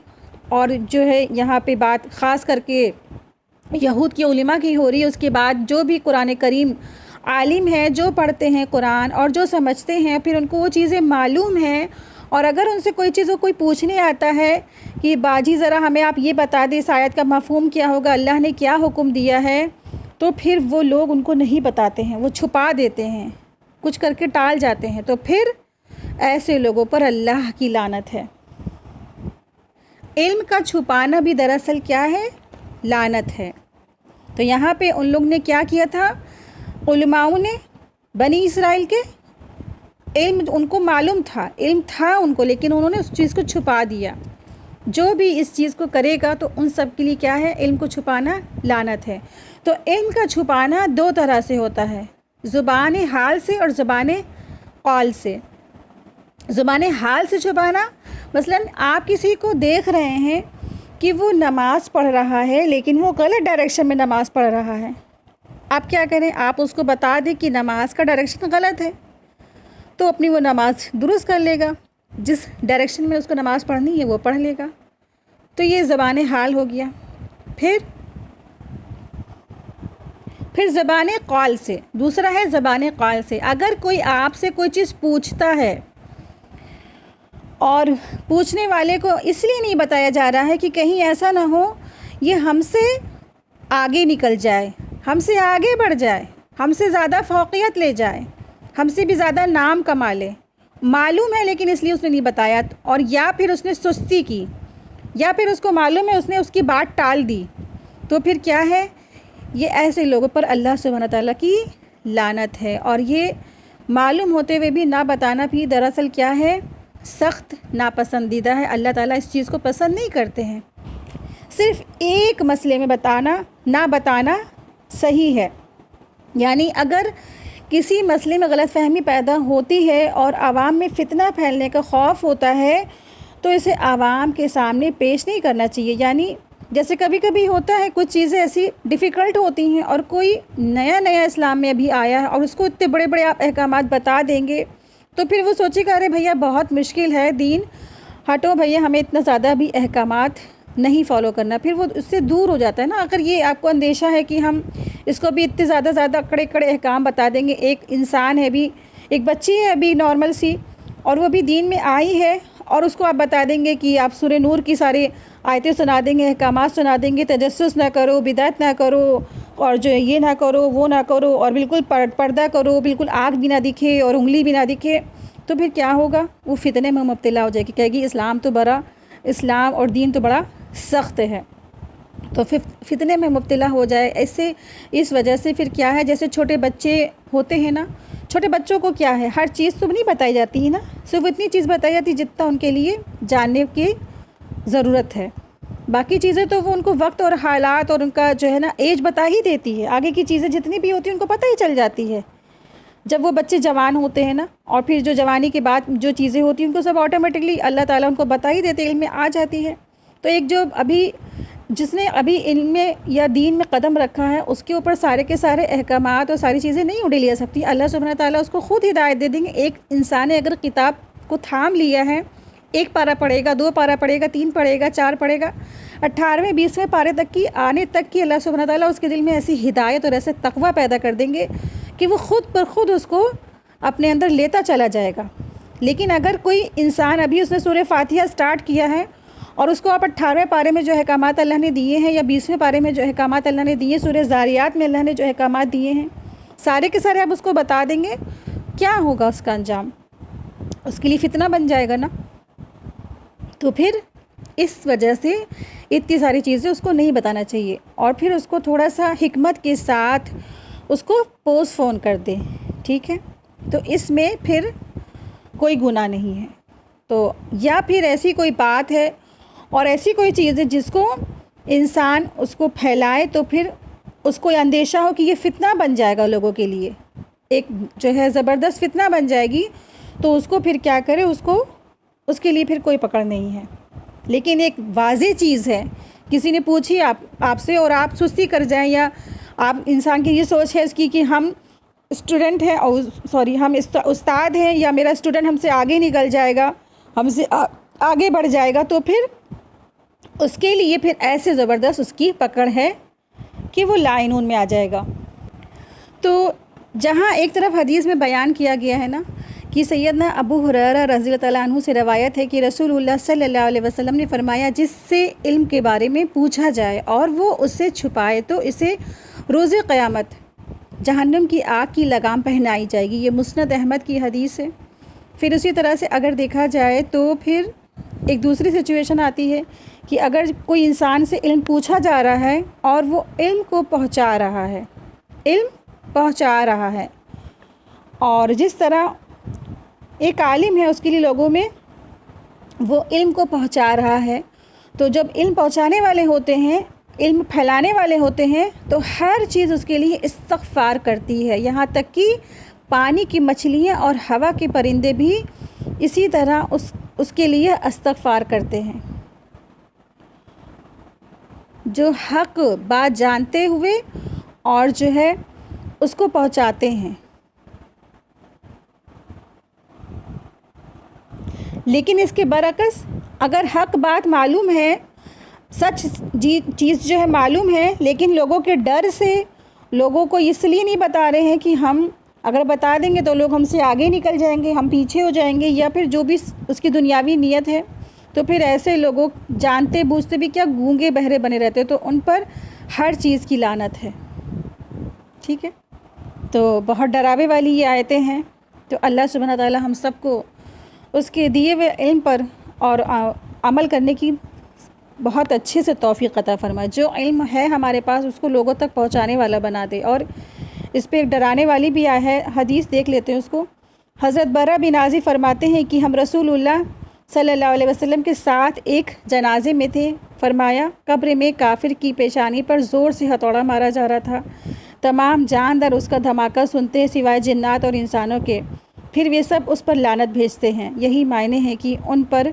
اور جو ہے یہاں پہ بات خاص کر کے یہود کی علماء کی ہو رہی ہے، اس کے بعد جو بھی قرآن کریم عالم ہیں، جو پڑھتے ہیں قرآن اور جو سمجھتے ہیں، پھر ان کو وہ چیزیں معلوم ہیں، اور اگر ان سے کوئی چیز کوئی پوچھنے آتا ہے کہ باجی ذرا ہمیں آپ یہ بتا دیں اس آیت کا مفہوم کیا ہوگا، اللہ نے کیا حکم دیا ہے، تو پھر وہ لوگ ان کو نہیں بتاتے ہیں، وہ چھپا دیتے ہیں، کچھ کر کے ٹال جاتے ہیں، تو پھر ایسے لوگوں پر اللہ کی لعنت ہے۔ علم کا چھپانا بھی دراصل کیا ہے؟ لعنت ہے۔ تو یہاں پہ ان لوگ نے کیا کیا تھا؟ علماؤں نے بنی اسرائیل کے علم ان کو معلوم تھا، علم تھا ان کو، لیکن انہوں نے اس چیز کو چھپا دیا۔ جو بھی اس چیز کو کرے گا تو ان سب کے لیے کیا ہے؟ علم کو چھپانا لعنت ہے۔ تو علم کا چھپانا دو طرح سے ہوتا ہے، زبان حال سے اور زبان قول سے۔ زبان حال سے چھپانا، مثلا آپ کسی کو دیکھ رہے ہیں کہ وہ نماز پڑھ رہا ہے لیکن وہ غلط ڈائریکشن میں نماز پڑھ رہا ہے، آپ کیا کریں؟ آپ اس کو بتا دیں کہ نماز کا ڈائریکشن غلط ہے، تو اپنی وہ نماز درست کر لے گا، جس ڈائریکشن میں اس کو نماز پڑھنی ہے وہ پڑھ لے گا۔ تو یہ زبان حال ہو گیا۔ پھر زبان قول سے، دوسرا ہے زبان قول سے۔ اگر کوئی آپ سے کوئی چیز پوچھتا ہے اور پوچھنے والے کو اس لیے نہیں بتایا جا رہا ہے کہ کہیں ایسا نہ ہو یہ ہم سے آگے نکل جائے، ہم سے آگے بڑھ جائے، ہم سے زیادہ فوقیت لے جائے، ہم سے بھی زیادہ نام کما لے، معلوم ہے لیکن اس لیے اس نے نہیں بتایا، اور یا پھر اس نے سستی کی، یا پھر اس کو معلوم ہے اس نے اس کی بات ٹال دی، تو پھر کیا ہے؟ یہ ایسے لوگوں پر اللہ سبحانہ تعالیٰ کی لعنت ہے۔ اور یہ معلوم ہوتے ہوئے بھی نہ بتانا بھی دراصل کیا ہے؟ سخت ناپسندیدہ ہے۔ اللہ تعالیٰ اس چیز کو پسند نہیں کرتے ہیں۔ صرف ایک مسئلے میں نہ بتانا صحیح ہے، یعنی اگر کسی مسئلے میں غلط فہمی پیدا ہوتی ہے اور عوام میں فتنہ پھیلنے کا خوف ہوتا ہے تو اسے عوام کے سامنے پیش نہیں کرنا چاہیے۔ یعنی جیسے کبھی کبھی ہوتا ہے کچھ چیزیں ایسی ڈیفیکلٹ ہوتی ہیں اور کوئی نیا اسلام میں ابھی آیا ہے اور اس کو اتنے بڑے آپ احکامات بتا دیں گے تو پھر وہ سوچے گا ارے بھیا بہت مشکل ہے دین، ہٹو بھیا ہمیں اتنا زیادہ بھی احکامات نہیں فالو کرنا، پھر وہ اس سے دور ہو جاتا ہے نا۔ اگر یہ آپ کو اندیشہ ہے کہ ہم اس کو بھی اتنے زیادہ کڑے احکام بتا دیں گے، ایک انسان ہے بھی، ایک بچی ہے ابھی نارمل سی اور وہ بھی دین میں آئی ہے، اور اس کو آپ بتا دیں گے کہ آپ سورہ نور کی ساری آیتیں سنا دیں گے، احکامات سنا دیں گے، تجسس نہ کرو، بدعت نہ کرو، اور جو یہ نہ کرو وہ نہ کرو، اور بالکل پردہ کرو، بالکل آنکھ بھی نہ دکھے اور انگلی بھی نہ دکھے، تو پھر کیا ہوگا؟ وہ فتنے میں مبتلا ہو جائے گی، کہے گی اسلام اور دین تو بڑا سخت ہے، تو پھر فتنے میں مبتلا ہو جائے۔ اس وجہ سے پھر کیا ہے، جیسے چھوٹے بچے ہوتے ہیں نا، چھوٹے بچوں کو کیا ہے، ہر چیز تو نہیں بتائی جاتی ہے نا، صرف اتنی چیز بتائی جاتی ہے جتنا ان کے لیے جاننے کی ضرورت ہے، باقی چیزیں تو وہ ان کو وقت اور حالات اور ان کا جو ہے نا ایج بتا ہی دیتی ہے، آگے کی چیزیں جتنی بھی ہوتی ہیں ان کو پتہ ہی چل جاتی ہے۔ جب وہ بچے جوان ہوتے ہیں نا، اور پھر جو جوانی کے بعد جو چیزیں ہوتی ہیں ان کو سب آٹومیٹکلی اللہ تعالیٰ ان کو بتا ہی دیتے، علم میں آ جاتی ہے۔ تو ایک جو جس نے ابھی علم میں یا دین میں قدم رکھا ہے اس کے اوپر سارے کے سارے احکامات اور ساری چیزیں نہیں اڑے لے سکتی، اللہ سبحانہ تعالیٰ اس کو خود ہدایت دے دیں گے۔ ایک انسان نے اگر کتاب کو تھام لیا ہے، 1 پارہ پڑھے گا، 2 پارہ پڑھے گا، 3 پڑھے گا، 4 پڑھے گا، 18ویں 20ویں پارے تک کی آنے تک کی اللہ سبحانہ تعالیٰ اس کے دل میں ایسی ہدایت اور ایسے تقویٰ پیدا کر دیں گے کہ وہ خود پر خود اس کو اپنے اندر لیتا چلا جائے گا۔ لیکن اگر کوئی انسان ابھی اس نے سورہ فاتحہ سٹارٹ کیا ہے اور اس کو آپ 18ویں پارے میں جو احکامات اللہ نے دیے ہیں یا 20ویں پارے میں جو احکامات اللہ نے دیے، سورہ زاریات میں اللہ نے جو احکامات دیے ہیں سارے کے سارے آپ اس کو بتا دیں گے، کیا ہوگا اس کا انجام؟ اس کے لیے فتنہ بن جائے گا نا۔ تو پھر اس وجہ سے اتنی ساری چیزیں اس کو نہیں بتانا چاہیے، اور پھر اس کو تھوڑا سا حکمت کے ساتھ اس کو پوسٹ فون کر دیں، ٹھیک ہے؟ تو اس میں پھر کوئی گناہ نہیں ہے۔ تو یا پھر ایسی کوئی بات ہے اور ایسی کوئی چیز ہے جس کو انسان اس کو پھیلائے تو پھر اس کو اندیشہ ہو کہ یہ فتنہ بن جائے گا لوگوں کے لیے، ایک جو ہے زبردست فتنہ بن جائے گی، تو اس کو پھر کیا کرے، اس کے لیے پھر کوئی پکڑ نہیں ہے۔ لیکن ایک واضح چیز ہے، کسی نے پوچھی آپ سے اور آپ سستی کر جائیں، یا آپ انسان کی یہ سوچ ہے اس کی کہ ہم اسٹوڈنٹ ہیں اور ہم استاد ہیں یا میرا اسٹوڈنٹ ہم سے آگے نکل جائے گا، ہم سے آگے بڑھ جائے گا، تو پھر اس کے لیے پھر ایسے زبردست اس کی پکڑ ہے کہ وہ لاعنون میں آ جائے گا۔ تو جہاں ایک طرف حدیث میں بیان کیا گیا ہے نا کہ سیدنا ابو ہریرہ رضی اللہ تعالیٰ عنہ سے روایت ہے کہ رسول اللہ صلی اللہ علیہ وسلم نے فرمایا، جس سے علم کے بارے میں پوچھا جائے اور وہ اسے چھپائے تو اسے روز قیامت جہنم کی آگ کی لگام پہنائی جائے گی۔ یہ مسند احمد کی حدیث ہے۔ پھر اسی طرح سے اگر دیکھا جائے تو پھر ایک دوسری سچویشن آتی ہے کہ اگر کوئی انسان سے علم پوچھا جا رہا ہے اور وہ علم کو پہنچا رہا ہے، اور جس طرح ایک عالم ہے اس کے لیے لوگوں میں وہ علم کو پہنچا رہا ہے، تو جب علم پہنچانے والے ہوتے ہیں، علم پھیلانے والے ہوتے ہیں، تو ہر چیز اس کے لیے استغفار کرتی ہے، یہاں تک کہ پانی کی مچھلیاں اور ہوا کے پرندے بھی اسی طرح اس کے لیے استغفار کرتے ہیں، جو حق بات جانتے ہوئے اور جو ہے اس کو پہنچاتے ہیں۔ لیکن اس کے برعکس اگر حق بات معلوم ہے، سچ چیز جو ہے معلوم ہے، لیکن لوگوں کے ڈر سے لوگوں کو اس لیے نہیں بتا رہے ہیں کہ ہم اگر بتا دیں گے تو لوگ ہم سے آگے نکل جائیں گے، ہم پیچھے ہو جائیں گے، یا پھر جو بھی اس کی دنیاوی نیت ہے، تو پھر ایسے لوگوں جانتے بوجھتے بھی کیا گونگے بہرے بنے رہتے، تو ان پر ہر چیز کی لعنت ہے۔ ٹھیک ہے، تو بہت ڈراوے والی یہ آیتیں ہیں۔ تو اللہ سبحانہ تعالی ہم سب کو اس کے دیے ہوئے علم پر اور عمل کرنے کی بہت اچھے سے توفیق عطا فرمائے۔ جو علم ہے ہمارے پاس اس کو لوگوں تک پہنچانے والا بنا دے۔ اور اس پہ ایک ڈرانے والی بھی ہے حدیث، دیکھ لیتے ہیں اس کو۔ حضرت برا بن عازب فرماتے ہیں کہ ہم رسول اللہ صلی اللہ علیہ وسلم کے ساتھ ایک جنازے میں تھے۔ فرمایا، قبر میں کافر کی پیشانی پر زور سے ہتھوڑا مارا جا رہا تھا۔ تمام جاندار اس کا دھماکہ سنتے ہیں سوائے جنات اور انسانوں کے، پھر وہ سب اس پر لعنت بھیجتے ہیں۔ یہی معنی ہے کہ ان پر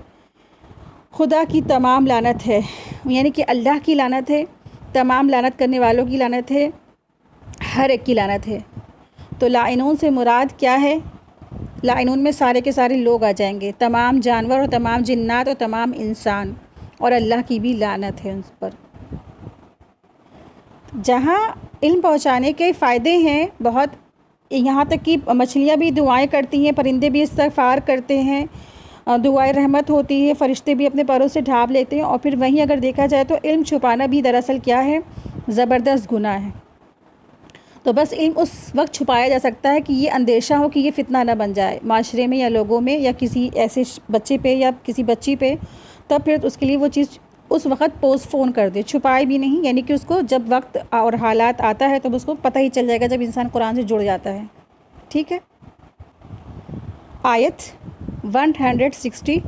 خدا کی تمام لعنت ہے، یعنی کہ اللہ کی لعنت ہے، تمام لعنت کرنے والوں کی لعنت ہے، ہر ایک کی لعنت ہے۔ تو لاعنون سے مراد کیا ہے؟ لاعنون میں سارے کے سارے لوگ آ جائیں گے، تمام جانور اور تمام جنات اور تمام انسان، اور اللہ کی بھی لعنت ہے ان پر۔ جہاں علم پہنچانے کے فائدے ہیں بہت، یہاں تک کہ مچھلیاں بھی دعائیں کرتی ہیں، پرندے بھی استغفار کرتے ہیں، دعائیں رحمت ہوتی ہے، فرشتے بھی اپنے پروں سے ڈھانپ لیتے ہیں۔ اور پھر وہیں اگر دیکھا جائے تو علم چھپانا بھی دراصل کیا ہے؟ زبردست گناہ ہے۔ تو بس علم اس وقت چھپایا جا سکتا ہے کہ یہ اندیشہ ہو کہ یہ فتنہ نہ بن جائے معاشرے میں یا لوگوں میں یا کسی ایسے بچے پہ یا کسی بچی پہ، تب پھر اس کے لیے وہ چیز اس وقت پوسٹ فون کر دے، چھپائے بھی نہیں، یعنی کہ اس کو جب وقت اور حالات آتا ہے تب اس کو پتہ ہی چل جائے گا، جب انسان قرآن سے جڑ جاتا ہے۔ ٹھیک ہے، آیت 160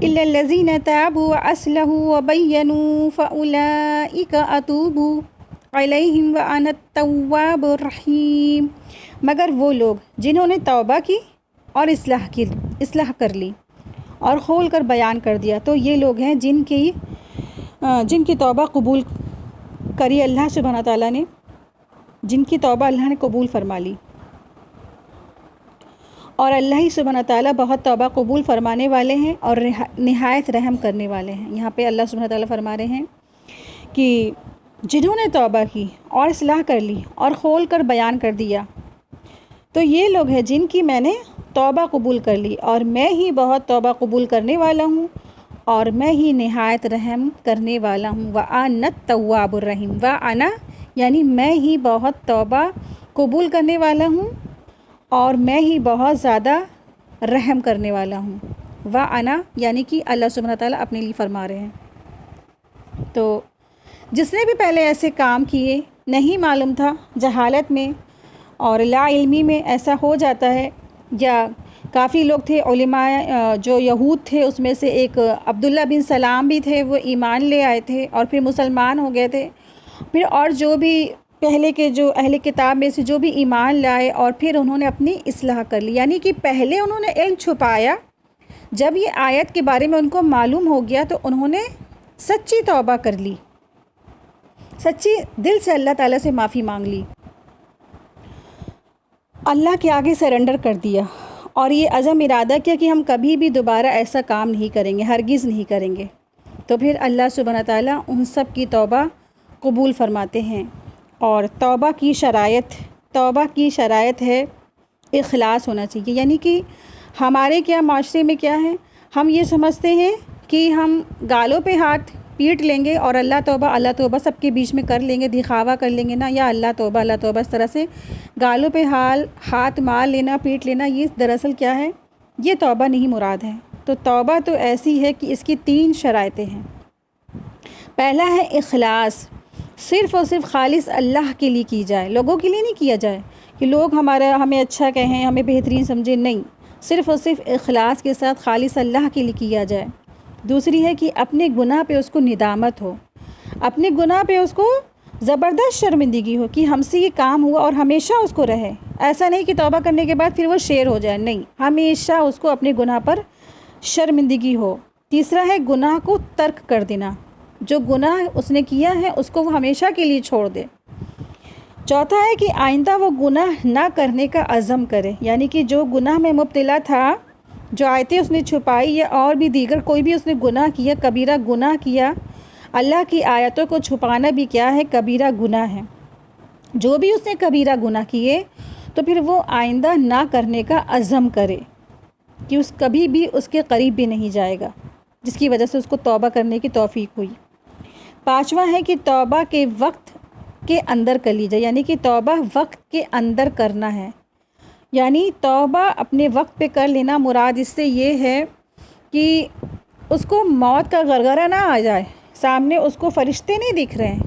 إِلَّا الَّذِينَ تَابُوا وَأَصْلَحُوا وَبَيَّنُوا فَأُولَئِكَ أَتُوبُ عَلَيْهِمْ وَأَنَا التَّوَّابُ الرَّحِيمُ، مگر وہ لوگ جنہوں نے توبہ کی اور اصلاح کر لی اور کھول کر بیان کر دیا، تو یہ لوگ ہیں جن کی توبہ قبول کری اللہ سبحانہ تعالیٰ نے، جن کی توبہ اللہ نے قبول فرما لی، اور اللہ ہی سبحانہ تعالیٰ بہت توبہ قبول فرمانے والے ہیں اور نہایت رحم کرنے والے ہیں۔ یہاں پہ اللہ سبحانہ تعالیٰ فرما رہے ہیں کہ جنہوں نے توبہ کی اور اصلاح کر لی اور کھول کر بیان کر دیا، تو یہ لوگ ہیں جن کی میں نے توبہ قبول کر لی، اور میں ہی بہت توبہ قبول کرنے والا ہوں اور میں ہی نہایت رحم کرنے والا ہوں۔ وَأَنَا التَّوَّابُ الرَّحِيمُ، وَأَنَا یعنی میں ہی بہت توبہ قبول کرنے والا ہوں اور میں ہی بہت زیادہ رحم کرنے والا ہوں۔ وَأَنَا یعنی کہ اللہ سبحانہ تعالیٰ اپنے لیے فرما رہے ہیں۔ تو جس نے بھی پہلے ایسے کام کیے، نہیں معلوم تھا، جہالت میں اور لا علمی میں ایسا ہو جاتا ہے، یا کافی لوگ تھے علماء جو یہود تھے، اس میں سے ایک عبداللہ بن سلام بھی تھے، وہ ایمان لے آئے تھے اور پھر مسلمان ہو گئے تھے، پھر اور جو بھی پہلے کے جو اہل کتاب میں سے جو بھی ایمان لائے اور پھر انہوں نے اپنی اصلاح کر لی، یعنی کہ پہلے انہوں نے علم چھپایا، جب یہ آیت کے بارے میں ان کو معلوم ہو گیا تو انہوں نے سچی توبہ کر لی، سچی دل سے اللہ تعالیٰ سے معافی مانگ لی۔ اللہ کے آگے سرنڈر کر دیا اور یہ عزم ارادہ کیا کہ ہم کبھی بھی دوبارہ ایسا کام نہیں کریں گے، ہرگز نہیں کریں گے، تو پھر اللہ سبحانہ تعالیٰ ان سب کی توبہ قبول فرماتے ہیں۔ اور توبہ کی شرائط ہے اخلاص ہونا چاہیے، یعنی کہ ہمارے کیا معاشرے میں کیا ہے، ہم یہ سمجھتے ہیں کہ ہم گالوں پہ ہاتھ پیٹ لیں گے اور اللہ توبہ سب کے بیچ میں کر لیں گے، دکھاوا کر لیں گے نا، یا اللہ توبہ اس طرح سے گالوں پہ ہاتھ مار لینا، پیٹ لینا، یہ دراصل کیا ہے، یہ توبہ نہیں مراد ہے۔ تو توبہ تو ایسی ہے کہ اس کی 3 شرائطیں ہیں۔ پہلا ہے اخلاص، صرف اور صرف خالص اللہ کے لیے کی جائے، لوگوں کے لیے نہیں کیا جائے کہ لوگ ہمیں اچھا کہیں، ہمیں بہترین سمجھیں، نہیں، صرف اور صرف اخلاص کے ساتھ خالص اللہ کے لیے کیا جائے۔ دوسری ہے کہ اپنے گناہ پہ اس کو ندامت ہو، اپنے گناہ پہ اس کو زبردست شرمندگی ہو کہ ہم سے یہ کام ہوا اور ہمیشہ اس کو رہے، ایسا نہیں کہ توبہ کرنے کے بعد پھر وہ شیر ہو جائے، نہیں، ہمیشہ اس کو اپنے گناہ پر شرمندگی ہو۔ تیسرا ہے گناہ کو ترک کر دینا، جو گناہ اس نے کیا ہے اس کو وہ ہمیشہ کے لیے چھوڑ دے۔ چوتھا ہے کہ آئندہ وہ گناہ نہ کرنے کا عزم کرے، یعنی کہ جو گناہ میں مبتلا تھا، جو آیتیں اس نے چھپائی یا اور بھی دیگر کوئی بھی اس نے گناہ کیا، کبیرہ گناہ کیا، اللہ کی آیتوں کو چھپانا بھی کیا ہے، کبیرہ گناہ ہے۔ جو بھی اس نے کبیرہ گناہ کیے تو پھر وہ آئندہ نہ کرنے کا عزم کرے کہ کبھی بھی اس کے قریب بھی نہیں جائے گا، جس کی وجہ سے اس کو توبہ کرنے کی توفیق ہوئی۔ پانچواں ہے کہ توبہ کے وقت کے اندر کر لی جائے، یعنی کہ توبہ وقت کے اندر کرنا ہے، یعنی توبہ اپنے وقت پہ کر لینا۔ مراد اس سے یہ ہے کہ اس کو موت کا غرغرہ نہ آ جائے، سامنے اس کو فرشتے نہیں دکھ رہے ہیں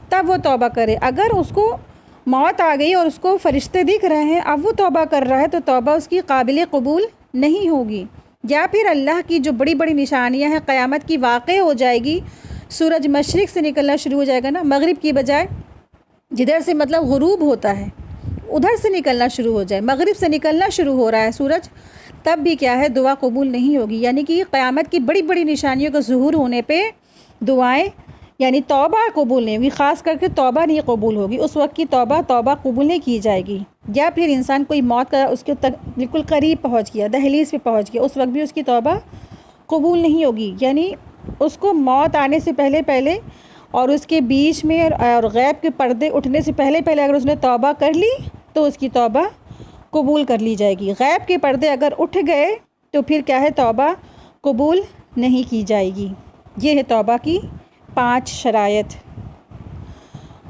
تب وہ توبہ کرے۔ اگر اس کو موت آ گئی اور اس کو فرشتے دکھ رہے ہیں، اب وہ توبہ کر رہا ہے، تو توبہ اس کی قابل قبول نہیں ہوگی۔ یا پھر اللہ کی جو بڑی بڑی نشانیاں ہیں قیامت کی واقع ہو جائے گی، سورج مشرق سے نکلنا شروع ہو جائے گا نا، مغرب کی بجائے جدھر سے مطلب غروب ہوتا ہے ادھر سے نکلنا شروع ہو جائے، مغرب سے نکلنا شروع ہو رہا ہے سورج، تب بھی کیا ہے، دعا قبول نہیں ہوگی۔ یعنی کہ قیامت کی بڑی بڑی نشانیوں کا ظہور ہونے پہ دعائیں یعنی توبہ قبول نہیں ہوگی، خاص کر کے توبہ نہیں قبول ہوگی، اس وقت کی توبہ قبول نہیں کی جائے گی۔ یا پھر انسان کوئی موت کا اس کے تک بالکل قریب پہنچ گیا، دہلیز پہ پہنچ گیا، اس وقت بھی اس کی توبہ قبول نہیں ہوگی۔ یعنی اس کو موت آنے سے پہلے اور اس کے بیچ میں اور غیب کے پردے اٹھنے سے پہلے اگر اس نے توبہ کر لی تو اس کی توبہ قبول کر لی جائے گی۔ غیب کے پردے اگر اٹھ گئے تو پھر کیا ہے، توبہ قبول نہیں کی جائے گی۔ یہ ہے توبہ کی 5 شرائط۔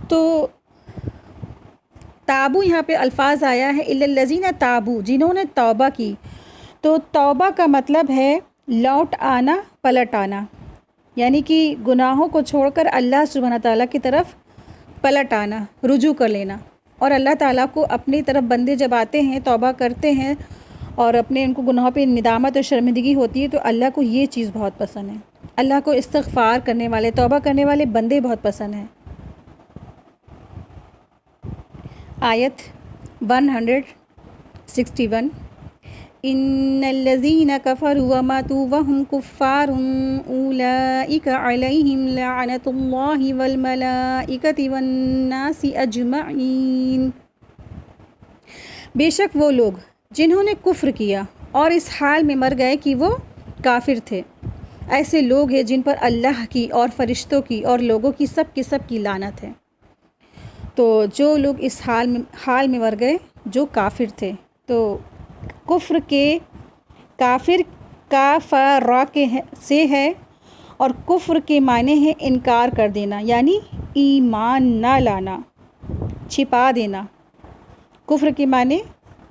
تو تابو یہاں پہ الفاظ آیا ہے الا الذین تابو، جنہوں نے توبہ کی۔ تو توبہ کا مطلب ہے لوٹ آنا، پلٹ آنا، یعنی کہ گناہوں کو چھوڑ کر اللہ سبحانہ تعالیٰ کی طرف پلٹ آنا، رجوع کر لینا۔ اور اللہ تعالیٰ کو اپنی طرف بندے جب آتے ہیں، توبہ کرتے ہیں اور اپنے ان کو گناہوں پہ ندامت اور شرمندگی ہوتی ہے، تو اللہ کو یہ چیز بہت پسند ہے۔ اللہ کو استغفار کرنے والے، توبہ کرنے والے بندے بہت پسند ہیں۔ آیت 161، ان الذین کفروا وماتوا وهم کفار اولئک علیہم لعنۃ اللہ والملائکۃ والناس اجمعین۔ بے شک وہ لوگ جنہوں نے کفر کیا اور اس حال میں مر گئے کہ وہ کافر تھے، ایسے لوگ ہیں جن پر اللہ کی اور فرشتوں کی اور لوگوں کی سب کی لعنت ہے۔ تو جو لوگ اس حال میں مر گئے جو کافر تھے، تو کفر کے کافر کافر کے سے ہے، اور کفر کے معنی ہے انکار کر دینا، یعنی ایمان نہ لانا، چھپا دینا۔ کفر کے معنی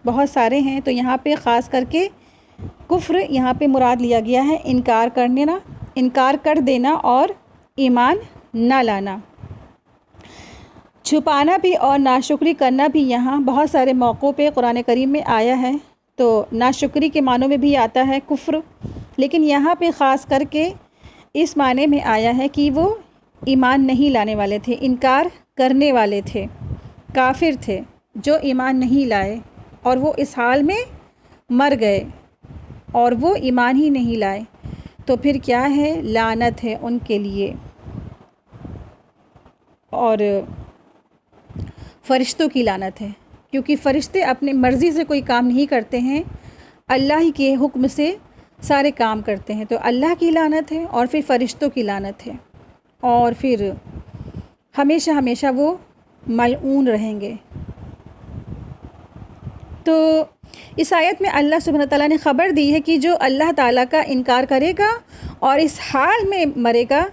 بہت سارے ہیں، تو یہاں پہ خاص کر کے کفر یہاں پہ مراد لیا گیا ہے، انکار کر دینا اور ایمان نہ لانا۔ چھپانا بھی اور ناشکری کرنا بھی یہاں بہت سارے موقعوں پہ قرآن کریم میں آیا ہے، تو ناشکری کے معنوں میں بھی آتا ہے کفر، لیکن یہاں پہ خاص کر کے اس معنی میں آیا ہے کہ وہ ایمان نہیں لانے والے تھے، انکار کرنے والے تھے، کافر تھے جو ایمان نہیں لائے، اور وہ اس حال میں مر گئے اور وہ ایمان ہی نہیں لائے، تو پھر کیا ہے، لعنت ہے ان کے لیے اور فرشتوں کی لعنت ہے کیونکہ فرشتے اپنے مرضی سے کوئی کام نہیں کرتے ہیں، اللہ ہی کے حکم سے سارے کام کرتے ہیں. تو اللہ کی لعنت ہے اور پھر فرشتوں کی لعنت ہے، اور پھر ہمیشہ ہمیشہ وہ ملعون رہیں گے. تو اس آیت میں اللہ سبحانہ تعالیٰ نے خبر دی ہے کہ جو اللہ تعالیٰ کا انکار کرے گا اور اس حال میں مرے گا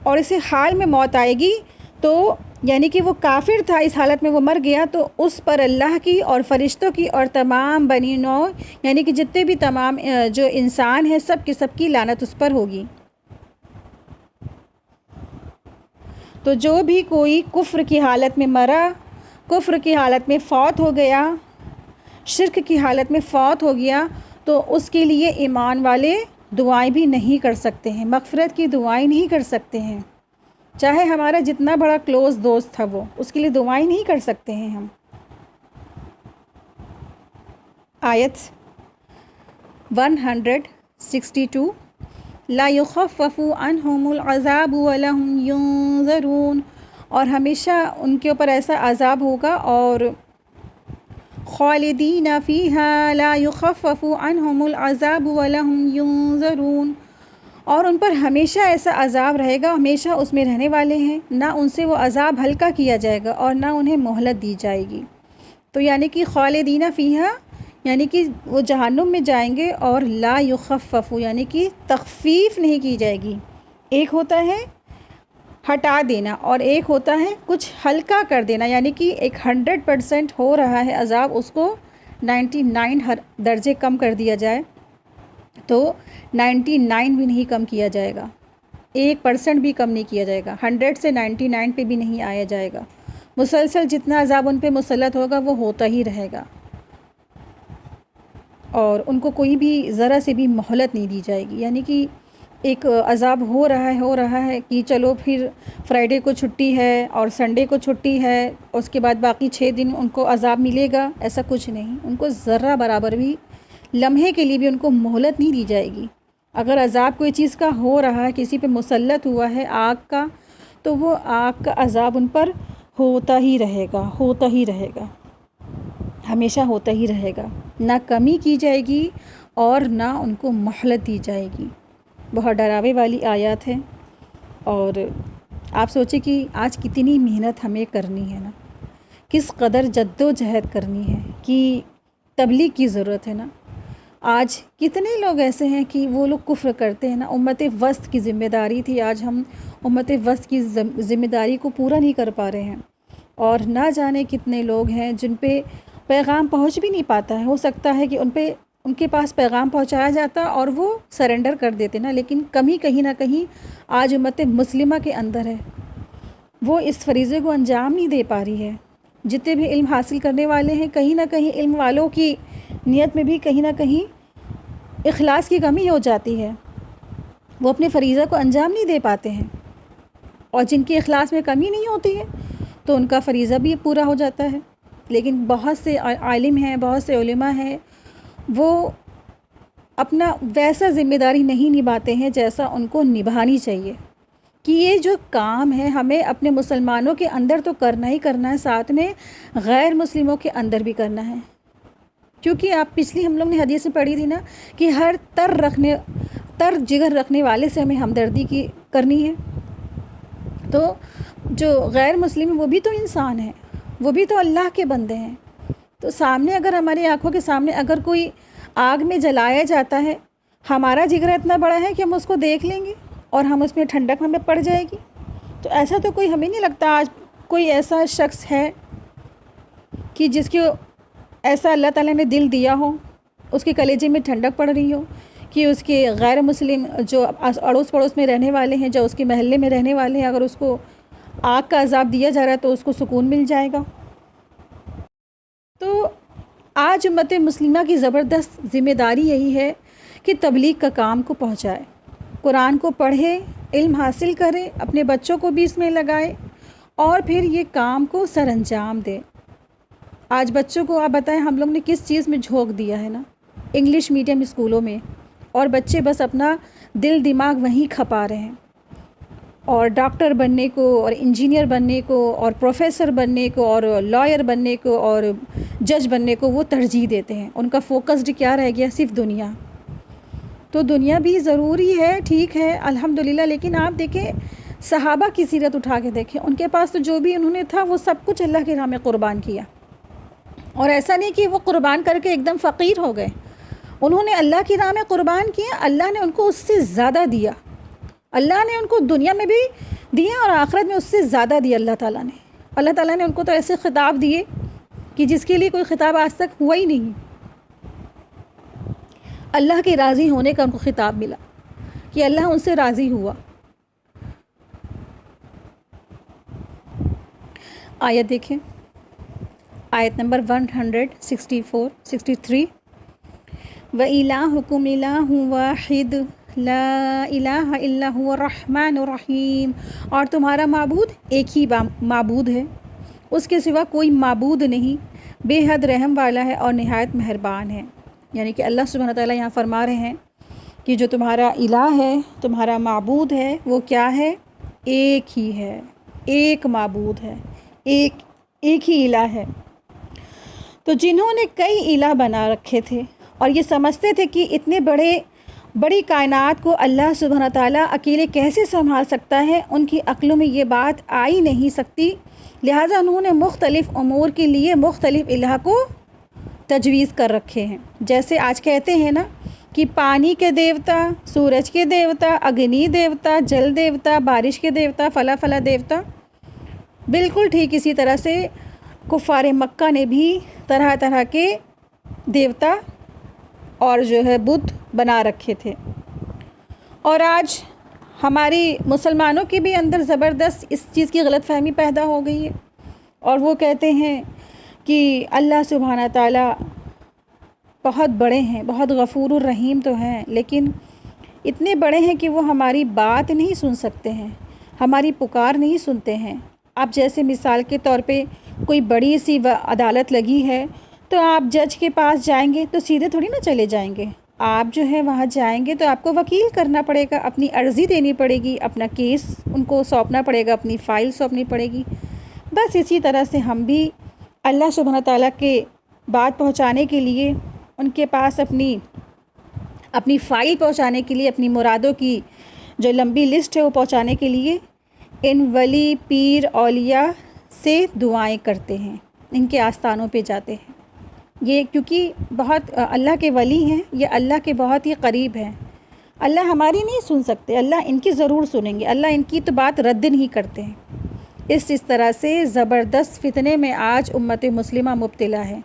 اور اسے حال میں موت آئے گی، تو یعنی کہ وہ کافر تھا، اس حالت میں وہ مر گیا، تو اس پر اللہ کی اور فرشتوں کی اور تمام بنی نوع یعنی کہ جتنے بھی تمام جو انسان ہیں سب کی لعنت اس پر ہوگی. تو جو بھی کوئی کفر کی حالت میں مرا، کفر کی حالت میں فوت ہو گیا، شرک کی حالت میں فوت ہو گیا، تو اس کے لیے ایمان والے دعائیں بھی نہیں کر سکتے ہیں، مغفرت کی دعائیں نہیں کر سکتے ہیں. چاہے ہمارا جتنا بڑا کلوز دوست تھا وہ، اس کے لیے دعائیں نہیں کر سکتے ہیں ہم. آیت 162 لا يخفف عنهم العذاب ولهم ينذرون، اور ہمیشہ ان کے اوپر ایسا عذاب ہوگا، اور خالدین فیہا لا یخفف عنہم العذاب ولہم ینذرون، اور ان پر ہمیشہ ایسا عذاب رہے گا، ہمیشہ اس میں رہنے والے ہیں، نہ ان سے وہ عذاب ہلکا کیا جائے گا اور نہ انہیں مہلت دی جائے گی. تو یعنی کہ خالدین فیہا یعنی کہ وہ جہنم میں جائیں گے، اور لا یخفف یعنی کہ تخفیف نہیں کی جائے گی. ایک ہوتا ہے ہٹا دینا اور ایک ہوتا ہے کچھ ہلکا کر دینا، یعنی کہ ایک 100% ہو رہا ہے عذاب، اس کو 99 درجے کم کر دیا جائے تو 99 بھی نہیں کم کیا جائے گا، 1% بھی کم نہیں کیا جائے گا، 100 سے 99 پہ بھی نہیں آیا جائے گا. مسلسل جتنا عذاب ان پہ مسلط ہوگا وہ ہوتا ہی رہے گا، اور ان کو کوئی بھی ذرا سے بھی مہلت نہیں دی جائے گی. یعنی کہ ایک عذاب ہو رہا ہے کہ چلو پھر فرائیڈے کو چھٹی ہے اور سنڈے کو چھٹی ہے، اس کے بعد باقی 6 دن ان کو عذاب ملے گا، ایسا کچھ نہیں. ان کو ذرہ برابر بھی، لمحے کے لیے بھی ان کو مہلت نہیں دی جائے گی. اگر عذاب کوئی چیز کا ہو رہا ہے، کسی پہ مسلط ہوا ہے آگ کا، تو وہ آگ کا عذاب ان پر ہوتا ہی رہے گا، ہمیشہ ہوتا ہی رہے گا، نہ کمی کی جائے گی اور نہ ان کو مہلت دی جائے گی. بہت ڈراوے والی آیات ہے. اور آپ سوچیں کہ آج کتنی محنت ہمیں کرنی ہے نا، کس قدر جد و جہد کرنی ہے، کہ تبلیغ کی ضرورت ہے نا. آج کتنے لوگ ایسے ہیں کہ وہ لوگ کفر کرتے ہیں نا. امت وسط کی ذمہ داری تھی، آج ہم امت وسط کی ذمہ داری کو پورا نہیں کر پا رہے ہیں، اور نہ جانے کتنے لوگ ہیں جن پہ پیغام پہنچ بھی نہیں پاتا ہے. ہو سکتا ہے کہ ان کے پاس پیغام پہنچایا جاتا اور وہ سرنڈر کر دیتے نا، لیکن کمی کہیں نہ کہیں آج امت مسلمہ کے اندر ہے، وہ اس فریضے کو انجام نہیں دے پا رہی ہے. جتنے بھی علم حاصل کرنے والے ہیں، کہیں نہ کہیں علم والوں کی نیت میں بھی کہیں نہ کہیں اخلاص کی کمی ہو جاتی ہے، وہ اپنے فریضہ کو انجام نہیں دے پاتے ہیں. اور جن کے اخلاص میں کمی نہیں ہوتی ہے تو ان کا فریضہ بھی پورا ہو جاتا ہے. لیکن بہت سے عالم ہیں، بہت سے علماء ہیں، وہ اپنا ویسا ذمہ داری نہیں نبھاتے ہیں جیسا ان کو نبھانی چاہیے. کہ یہ جو کام ہے ہمیں اپنے مسلمانوں کے اندر تو کرنا ہی کرنا ہے، ساتھ میں غیر مسلموں کے اندر بھی کرنا ہے. کیونکہ آپ پچھلی ہم لوگ نے حدیث میں پڑھی تھی نا کہ ہر تر جگر رکھنے والے سے ہمیں ہمدردی کی کرنی ہے. تو جو غیر مسلم وہ بھی تو انسان ہیں، وہ بھی تو اللہ کے بندے ہیں. تو سامنے اگر ہماری آنکھوں کے سامنے اگر کوئی آگ میں جلایا جاتا ہے، ہمارا جگر اتنا بڑا ہے کہ ہم اس کو دیکھ لیں گے اور ہم اس میں ٹھنڈک ہمیں پڑ جائے گی. تو ایسا تو کوئی ہمیں نہیں لگتا آج کوئی ایسا شخص ہے کہ جس کو ایسا اللہ تعالیٰ نے دل دیا ہو، اس کے کلیجے میں ٹھنڈک پڑ رہی ہو، کہ اس کے غیر مسلم جو اڑوس پڑوس میں رہنے والے ہیں، جو اس کے محلے میں رہنے والے ہیں، اگر اس کو آگ کا عذاب دیا جا رہا ہے تو اس کو سکون مل جائے گا. تو آج امت مسلمہ کی زبردست ذمہ داری یہی ہے کہ تبلیغ کا کام کو پہنچائے، قرآن کو پڑھے، علم حاصل کرے، اپنے بچوں کو بھی اس میں لگائے اور پھر یہ کام کو سر انجام دے. آج بچوں کو آپ بتائیں ہم لوگ نے کس چیز میں جھونک دیا ہے نا، انگلش میڈیم اسکولوں میں، اور بچے بس اپنا دل دماغ وہیں کھپا رہے ہیں، اور ڈاکٹر بننے کو اور انجینئر بننے کو اور پروفیسر بننے کو اور لائر بننے کو اور جج بننے کو وہ ترجیح دیتے ہیں. ان کا فوکسڈ کیا رہ گیا؟ صرف دنیا. تو دنیا بھی ضروری ہے، ٹھیک ہے الحمدللہ، لیکن آپ دیکھیں صحابہ کی سیرت اٹھا کے دیکھیں، ان کے پاس تو جو بھی انہوں نے تھا وہ سب کچھ اللہ کی راہ میں قربان کیا. اور ایسا نہیں کہ وہ قربان کر کے ایک دم فقیر ہو گئے، انہوں نے اللہ کی راہ میں قربان کیا، اللہ نے ان کو اس سے زیادہ دیا. اللہ نے ان کو دنیا میں بھی دیا اور آخرت میں اس سے زیادہ دیا. اللہ تعالیٰ نے ان کو تو ایسے خطاب دیے کہ جس کے لیے کوئی خطاب آج تک ہوا ہی نہیں. اللہ کے راضی ہونے کا ان کو خطاب ملا کہ اللہ ان سے راضی ہوا. آیت دیکھیں، آیت نمبر 163 وَإِلَٰهُكُمْ إِلَٰهٌ وَاحِدٌ لَا إِلَٰهَ إِلَّا هُوَ الرَّحْمَٰنُ الرَّحِيمُ، اور تمہارا معبود ایک ہی معبود ہے، اس کے سوا کوئی معبود نہیں، بے حد رحم والا ہے اور نہایت مہربان ہے. یعنی کہ اللہ سبحانہ تعالیٰ یہاں فرما رہے ہیں کہ جو تمہارا الہ ہے، تمہارا معبود ہے، وہ کیا ہے؟ ایک ہی ہے، ایک معبود ہے، ایک ہی الہ ہے. تو جنہوں نے کئی الہ بنا رکھے تھے اور یہ سمجھتے تھے کہ اتنے بڑی کائنات کو اللہ سبحانہ تعالیٰ اکیلے کیسے سنبھال سکتا ہے، ان کی عقلوں میں یہ بات آ ہی نہیں سکتی، لہٰذا انہوں نے مختلف امور کے لیے مختلف الہ کو تجویز کر رکھے ہیں. جیسے آج کہتے ہیں نا کہ پانی کے دیوتا، سورج کے دیوتا، اگنی دیوتا، جل دیوتا، بارش کے دیوتا، فلا فلا دیوتا. بالکل ٹھیک اسی طرح سے کفار مکہ نے بھی طرح طرح کے دیوتا اور جو ہے بت بنا رکھے تھے. اور آج ہماری مسلمانوں کے بھی اندر زبردست اس چیز کی غلط فہمی پیدا ہو گئی ہے، اور وہ کہتے ہیں کہ اللہ سبحانہ تعالیٰ بہت بڑے ہیں، بہت غفور الرحیم تو ہیں، لیکن اتنے بڑے ہیں کہ وہ ہماری بات نہیں سن سکتے ہیں، ہماری پکار نہیں سنتے ہیں. آپ جیسے مثال کے طور پہ کوئی بڑی سی عدالت لگی ہے تو آپ جج کے پاس جائیں گے تو سیدھے تھوڑی نہ چلے جائیں گے، آپ جو ہے وہاں جائیں گے تو آپ کو وکیل کرنا پڑے گا، اپنی عرضی دینی پڑے گی، اپنا کیس ان کو سونپنا پڑے گا، اپنی فائل سونپنی پڑے گی. بس اسی طرح سے ہم بھی اللہ سبحانہ تعالیٰ کے بات پہنچانے کے لیے ان کے پاس اپنی فائل پہنچانے کے لیے، اپنی مرادوں کی جو لمبی لسٹ ہے وہ پہنچانے کے لیے ان ولی پیر اولیاء سے دعائیں کرتے ہیں، ان کے آستانوں پہ جاتے ہیں. یہ کیونکہ بہت اللہ کے ولی ہیں، یہ اللہ کے بہت ہی قریب ہیں. اللہ ہماری نہیں سن سکتے، اللہ ان کی ضرور سنیں گے، اللہ ان کی تو بات رد نہیں کرتے ہیں. اس طرح سے زبردست فتنے میں آج امت مسلمہ مبتلا ہے،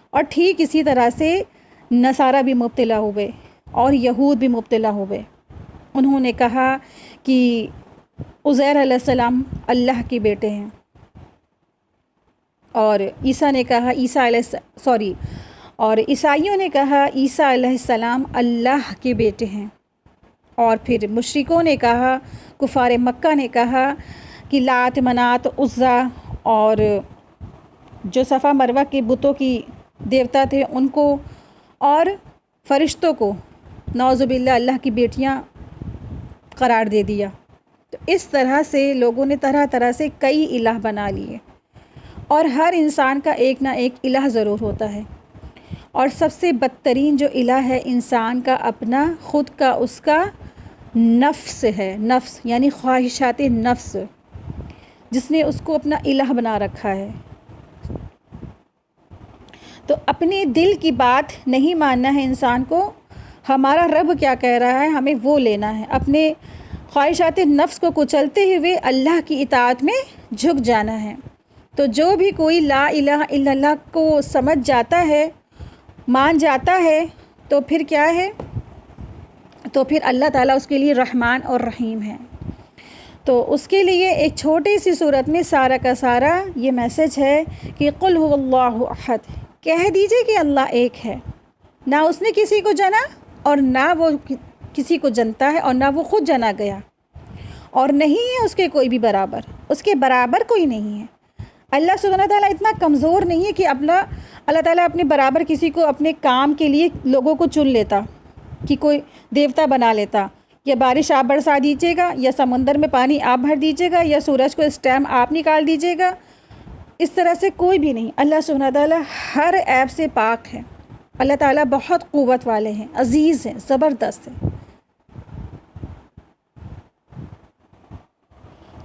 اور ٹھیک اسی طرح سے نصارہ بھی مبتلا ہوئے اور یہود بھی مبتلا ہوئے. انہوں نے کہا کہ عزیر علیہ السلام اللہ کے بیٹے ہیں، اور اور عیسائیوں نے کہا عیسیٰ علیہ السلام اللہ کے بیٹے ہیں. اور پھر مشرکوں نے کہا، کفار مکہ نے کہا کہ لات منات عزا اور جو صفا مروہ کے بتوں کی دیوتا تھے ان کو اور فرشتوں کو نعوذ باللہ اللہ کی بیٹیاں قرار دے دیا. تو اس طرح سے لوگوں نے طرح طرح سے کئی الہ بنا لیے، اور ہر انسان کا ایک نہ ایک الہ ضرور ہوتا ہے. اور سب سے بدترین جو الہ ہے انسان کا اپنا خود کا، اس کا نفس ہے. نفس یعنی خواہشات نفس، جس نے اس کو اپنا الہ بنا رکھا ہے. تو اپنے دل کی بات نہیں ماننا ہے انسان کو، ہمارا رب کیا کہہ رہا ہے ہمیں وہ لینا ہے. اپنے خواہشات نفس کو کچلتے ہوئے اللہ کی اطاعت میں جھک جانا ہے. تو جو بھی کوئی لا الہ الا اللہ کو سمجھ جاتا ہے، مان جاتا ہے، تو پھر کیا ہے؟ تو پھر اللہ تعالیٰ اس کے لیے رحمان اور رحیم ہے. تو اس کے لیے ایک چھوٹی سی صورت میں سارا کا سارا یہ میسج ہے کہ قل هو اللہ احد، کہہ دیجئے کہ اللہ ایک ہے. نہ اس نے کسی کو جنا، اور نہ وہ کسی کو جنتا ہے، اور نہ وہ خود جنا گیا، اور نہیں ہے اس کے کوئی بھی برابر، اس کے برابر کوئی نہیں ہے. اللہ سبحانہ تعالیٰ اتنا کمزور نہیں ہے کہ اللہ تعالیٰ اپنے برابر کسی کو اپنے کام کے لیے لوگوں کو چن لیتا، کہ کوئی دیوتا بنا لیتا، یا بارش آپ برسا دیجیے گا، یا سمندر میں پانی آپ بھر دیجیے گا، یا سورج کو اس ٹائم آپ نکال دیجیے گا. اس طرح سے کوئی بھی نہیں. اللہ سبحانہ تعالیٰ ہر عیب سے پاک ہے. اللہ تعالیٰ بہت قوت والے ہیں، عزیز ہیں، زبردست ہیں.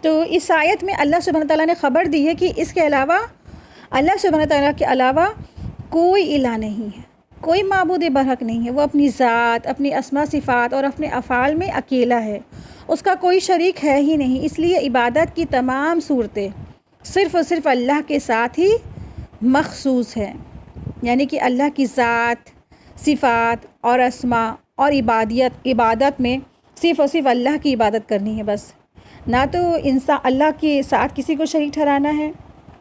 تو اس آیت میں اللہ سبحانہ تعالیٰ نے خبر دی ہے کہ اس کے علاوہ، اللہ سبحانہ تعالیٰ کے علاوہ کوئی الہ نہیں ہے، کوئی معبود برحق نہیں ہے. وہ اپنی ذات، اپنی اسماء صفات اور اپنے افعال میں اکیلا ہے، اس کا کوئی شریک ہے ہی نہیں. اس لیے عبادت کی تمام صورتیں صرف اور صرف اللہ کے ساتھ ہی مخصوص ہیں. یعنی کہ اللہ کی ذات، صفات اور اسماء اور عبادت میں صرف اور صرف اللہ کی عبادت کرنی ہے بس. نہ تو انسان اللہ کے ساتھ کسی کو شریک ٹھہرانا ہے،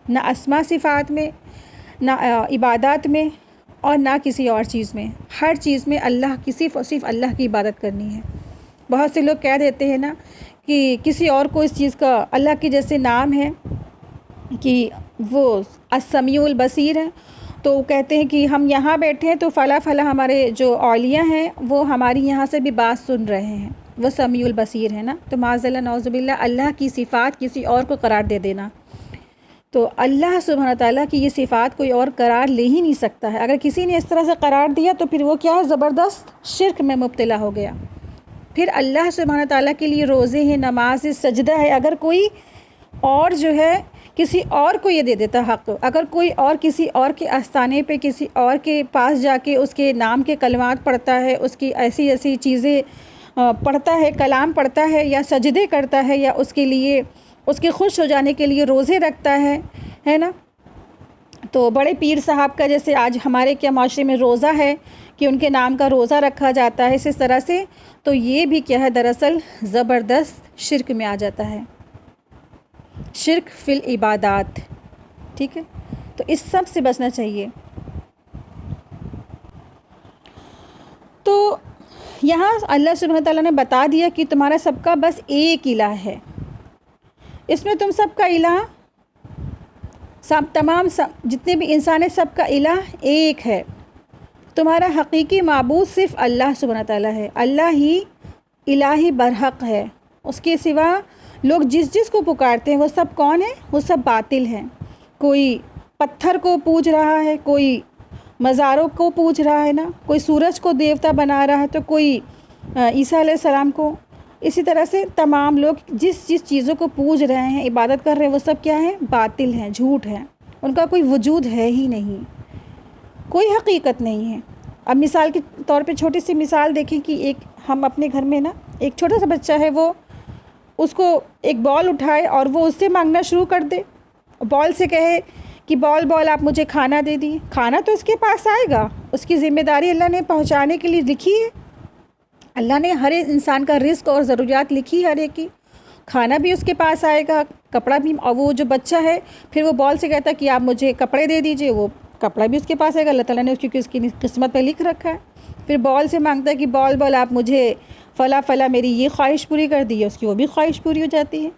نہ اسماء صفات میں، نہ عبادات میں، اور نہ کسی اور چیز میں. ہر چیز میں اللہ کی صرف اور صرف اللہ کی عبادت کرنی ہے. بہت سے لوگ کہہ دیتے ہیں نا کہ کسی اور کو اس چیز کا، اللہ کے جیسے نام ہے کہ وہ السمیع البصیر ہے، تو کہتے ہیں کہ ہم یہاں بیٹھے ہیں تو فلاں فلاں ہمارے جو اولیاء ہیں وہ ہماری یہاں سے بھی بات سن رہے ہیں، وہ سمیع البصیر ہے نا. تو معاذ اللہ نعوذ باللہ اللہ کی صفات کسی اور کو قرار دے دینا. تو اللہ سبحانہ تعالیٰ کی یہ صفات کوئی اور قرار لے ہی نہیں سکتا ہے. اگر کسی نے اس طرح سے قرار دیا تو پھر وہ کیا ہے، زبردست شرک میں مبتلا ہو گیا. پھر اللہ سبحانہ تعالیٰ کے لیے روزے ہیں، نماز ہے، سجدہ ہے. اگر کوئی اور جو ہے کسی اور کو یہ دے دیتا حق، اگر کوئی اور کسی اور کے آستانے پہ کسی اور کے پاس جا کے اس کے نام کے کلمات پڑھتا ہے، اس کی ایسی ایسی چیزیں پڑھتا ہے، کلام پڑھتا ہے، یا سجدے کرتا ہے، یا اس کے لیے اس کے خوش ہو جانے کے لیے روزے رکھتا ہے نا. تو بڑے پیر صاحب کا جیسے آج ہمارے کیا معاشرے میں روزہ ہے کہ ان کے نام کا روزہ رکھا جاتا ہے، اس طرح سے تو یہ بھی کیا ہے، دراصل زبردست شرک میں آ جاتا ہے. شرک فی العبادات. ٹھیک ہے، تو اس سب سے بچنا چاہیے. تو یہاں اللہ سبحانہ تعالیٰ نے بتا دیا کہ تمہارا سب کا بس ایک الہ ہے. اس میں تم سب کا الہ، تمام جتنے بھی انسان ہیں سب کا الہ ایک ہے. تمہارا حقیقی معبود صرف اللہ سبحانہ تعالیٰ ہے. اللہ ہی الہی برحق ہے. اس کے سوا لوگ جس کو پکارتے ہیں وہ سب کون ہیں؟ وہ سب باطل ہیں. کوئی پتھر کو پوج رہا ہے، کوئی مزاروں کو پوج رہا ہے نا، کوئی سورج کو دیوتا بنا رہا ہے، تو کوئی عیسیٰ علیہ السلام کو. اسی طرح سے تمام لوگ جس چیزوں کو پوج رہے ہیں، عبادت کر رہے ہیں، وہ سب کیا ہیں؟ باطل ہیں، جھوٹ ہیں. ان کا کوئی وجود ہے ہی نہیں، کوئی حقیقت نہیں ہے. اب مثال کے طور پہ چھوٹی سی مثال دیکھیں کہ ہم اپنے گھر میں نا ایک چھوٹا سا بچہ ہے، وہ اس کو ایک بال اٹھائے اور وہ اس سے مانگنا شروع کر دے. بال سے کہے کہ بال آپ مجھے کھانا دے دیے. کھانا تو اس کے پاس آئے گا، اس کی ذمہ داری اللہ نے پہنچانے کے لیے لکھی ہے. اللہ نے ہر انسان کا رزق اور ضروریات لکھی ہر ایک کی. کھانا بھی اس کے پاس آئے گا، کپڑا بھی. اور وہ جو بچہ ہے پھر وہ بال سے کہتا ہے کہ آپ مجھے کپڑے دے دیجئے، وہ کپڑا بھی اس کے پاس آئے گا. اللہ تعالیٰ نے کیونکہ اس کی قسمت پہ لکھ رکھا ہے. پھر بال سے مانگتا ہے کہ بال آپ مجھے فلاں میری یہ خواہش پوری کر دی ہے، اس کی وہ بھی خواہش پوری ہو جاتی ہے.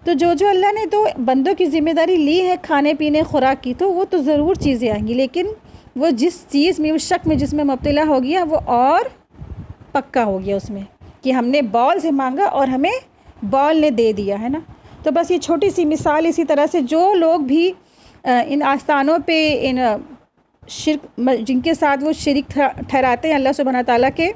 تو جو اللہ نے تو بندوں کی ذمہ داری لی ہے کھانے پینے خوراک کی، تو وہ تو ضرور چیزیں آئیں گی. لیکن وہ جس چیز میں، اس شک میں جس میں مبتلا ہو گیا، وہ اور پکا ہو گیا اس میں کہ ہم نے بال سے مانگا اور ہمیں بال نے دے دیا ہے نا. تو بس یہ چھوٹی سی مثال. اسی طرح سے جو لوگ بھی ان آستانوں پہ ان شرک، جن کے ساتھ وہ شریک ٹھہراتے ہیں اللہ سبحانہ تعالیٰ کے،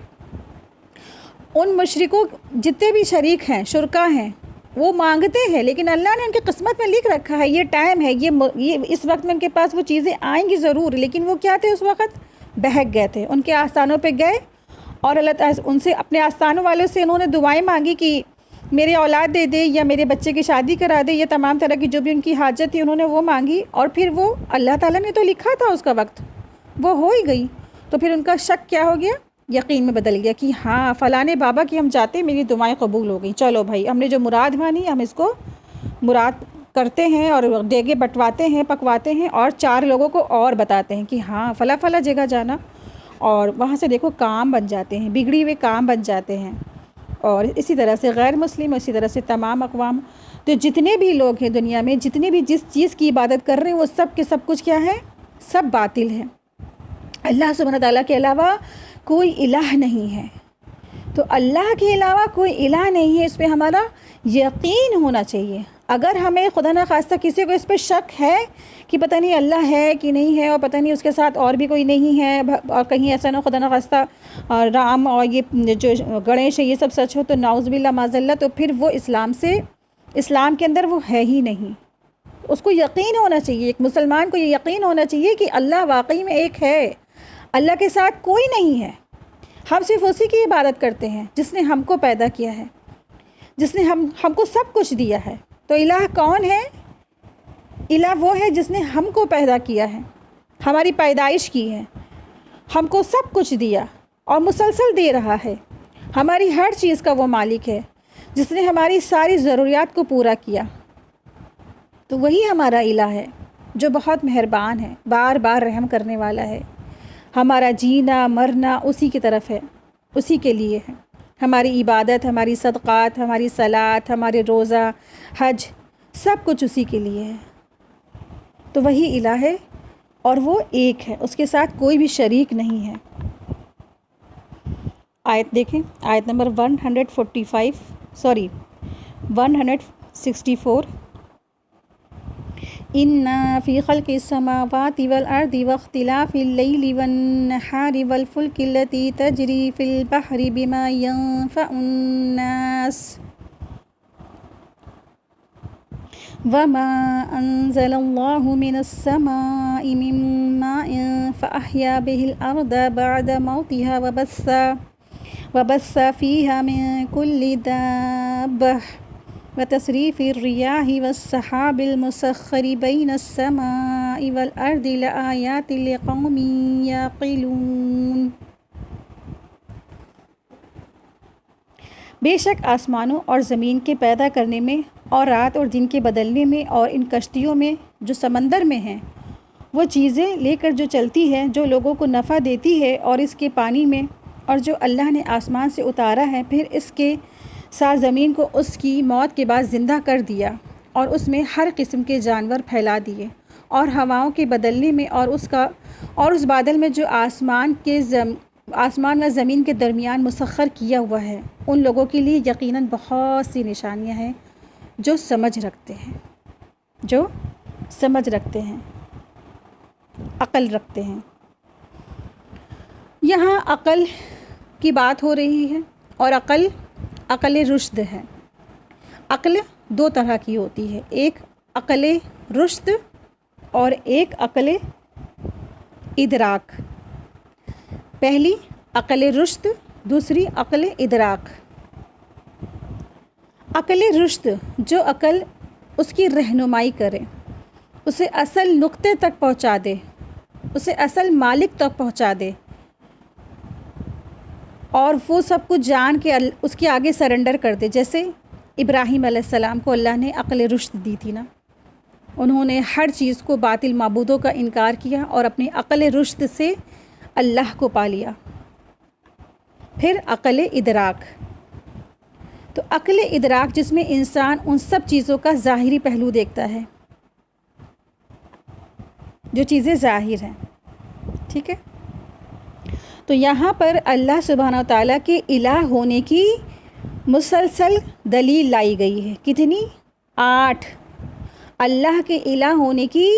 ان مشرکوں جتنے بھی شریک ہیں، شرکا ہیں، وہ مانگتے ہیں، لیکن اللہ نے ان کی قسمت میں لکھ رکھا ہے، یہ ٹائم ہے، یہ اس وقت میں ان کے پاس وہ چیزیں آئیں گی ضرور. لیکن وہ کیا تھے اس وقت؟ بہک گئے تھے. ان کے آستانوں پہ گئے اور اللہ تعالیٰ ان سے، اپنے آستانوں والوں سے انہوں نے دعائیں مانگی کہ میرے اولاد دے دے، یا میرے بچے کی شادی کرا دے، یا تمام طرح کی جو بھی ان کی حاجت تھی انہوں نے وہ مانگی. اور پھر وہ اللہ تعالیٰ نے تو لکھا تھا اس کا وقت، وہ ہو ہی گئی. تو پھر ان کا شک کیا ہو گیا؟ یقین میں بدل گیا کہ ہاں فلانے بابا کی ہم جاتے ہیں، میری دعائیں قبول ہو گئیں. چلو بھائی، ہم نے جو مراد مانی ہم اس کو مراد کرتے ہیں، اور دیگے بٹواتے ہیں، پکواتے ہیں، اور 4 لوگوں کو اور بتاتے ہیں کہ ہاں فلاں جگہ جانا. اور وہاں سے دیکھو کام بن جاتے ہیں، بگڑی ہوئے کام بن جاتے ہیں. اور اسی طرح سے غیر مسلم، اسی طرح سے تمام اقوام، تو جتنے بھی لوگ ہیں دنیا میں، جتنے بھی جس چیز کی عبادت کر رہے ہیں، وہ سب کے سب کچھ کیا ہے؟ سب باطل ہے. اللہ سبحانہ تعالیٰ کے علاوہ کوئی الہ نہیں ہے. تو اللہ کے علاوہ کوئی الہ نہیں ہے، اس پہ ہمارا یقین ہونا چاہیے۔ اگر ہمیں خدا نخواستہ کسی کو اس پہ شک ہے کہ پتہ نہیں اللہ ہے کہ نہیں ہے، اور پتہ نہیں اس کے ساتھ اور بھی کوئی نہیں ہے، اور کہیں ایسا نہ خدا نخواستہ رام اور یہ جو گنیش ہے یہ سب سچ ہو، تو نعوذ باللہ معاذ اللہ، تو پھر وہ اسلام کے اندر وہ ہے ہی نہیں۔ اس کو یقین ہونا چاہیے، ایک مسلمان کو یہ یقین ہونا چاہیے کہ اللہ واقعی میں ایک ہے، اللہ کے ساتھ کوئی نہیں ہے۔ ہم صرف اسی کی عبادت کرتے ہیں جس نے ہم کو پیدا کیا ہے، جس نے ہم کو سب کچھ دیا ہے۔ تو الہ کون ہے؟ الہ وہ ہے جس نے ہم کو پیدا کیا ہے، ہماری پیدائش کی ہے، ہم کو سب کچھ دیا اور مسلسل دے رہا ہے، ہماری ہر چیز کا وہ مالک ہے، جس نے ہماری ساری ضروریات کو پورا کیا۔ تو وہی ہمارا الہ ہے جو بہت مہربان ہے، بار بار رحم کرنے والا ہے۔ ہمارا جینا مرنا اسی کی طرف ہے، اسی کے لیے ہے۔ ہماری عبادت، ہماری صدقات، ہماری صلات، ہمارے روزہ، حج، سب کچھ اسی کے لیے ہے۔ تو وہی الہ ہے اور وہ ایک ہے، اس کے ساتھ کوئی بھی شریک نہیں ہے۔ آیت دیکھیں، آیت نمبر 164 إِنَّ فِي خَلْقِ السَّمَاوَاتِ وَالْأَرْضِ وَاخْتِلَافِ اللَّيْلِ وَالنَّهَارِ وَالْفُلْكِ الَّتِي تَجْرِي فِي الْبَحْرِ بِمَا يَنفَعُ النَّاسَ وَمَا أَنزَلَ اللَّهُ مِنَ السَّمَاءِ مِن مَّاءٍ فَأَحْيَا بِهِ الْأَرْضَ بَعْدَ مَوْتِهَا وَبَثَّ فِيهَا مِن كُلِّ دَابَّةٍ وتصریف الرياح والسحاب المسخر بين السماء والأرض لآيات لقوم يعقلون۔ بے شک آسمانوں اور زمین کے پیدا کرنے میں اور رات اور دن کے بدلنے میں اور ان کشتیوں میں جو سمندر میں ہیں، وہ چیزیں لے کر جو چلتی ہے، جو لوگوں کو نفع دیتی ہے، اور اس کے پانی میں، اور جو اللہ نے آسمان سے اتارا ہے، پھر اس کے ساتھ زمین کو اس کی موت کے بعد زندہ کر دیا، اور اس میں ہر قسم کے جانور پھیلا دیے، اور ہواؤں کے بدلنے میں اور اس بادل میں جو آسمان و زمین کے درمیان مسخر کیا ہوا ہے، ان لوگوں کے لیے یقیناً بہت سی نشانیاں ہیں جو سمجھ رکھتے ہیں، عقل رکھتے ہیں۔ یہاں عقل کی بات ہو رہی ہے، اور عقل رشد ہے۔ عقل دو طرح کی ہوتی ہے، ایک عقل رشد اور ایک عقل ادراک۔ پہلی عقل رشد، دوسری عقل ادراک۔ عقل رشد، جو عقل اس کی رہنمائی کرے، اسے اصل نقطے تک پہنچا دے، اسے اصل مالک تک پہنچا دے، اور وہ سب کچھ جان کے اس کے آگے سرنڈر کر دے۔ جیسے ابراہیم علیہ السلام کو اللہ نے عقل رشد دی تھی نا، انہوں نے ہر چیز کو باطل معبودوں کا انکار کیا اور اپنی عقل رشد سے اللہ کو پا لیا۔ پھر عقل ادراک، تو عقل ادراک جس میں انسان ان سب چیزوں کا ظاہری پہلو دیکھتا ہے، جو چیزیں ظاہر ہیں، ٹھیک ہے۔ تو یہاں پر اللہ سبحانہ وتعالیٰ کے الہ ہونے کی مسلسل دلیل لائی گئی ہے۔ کتنی؟ 8 اللہ کے الہ ہونے کی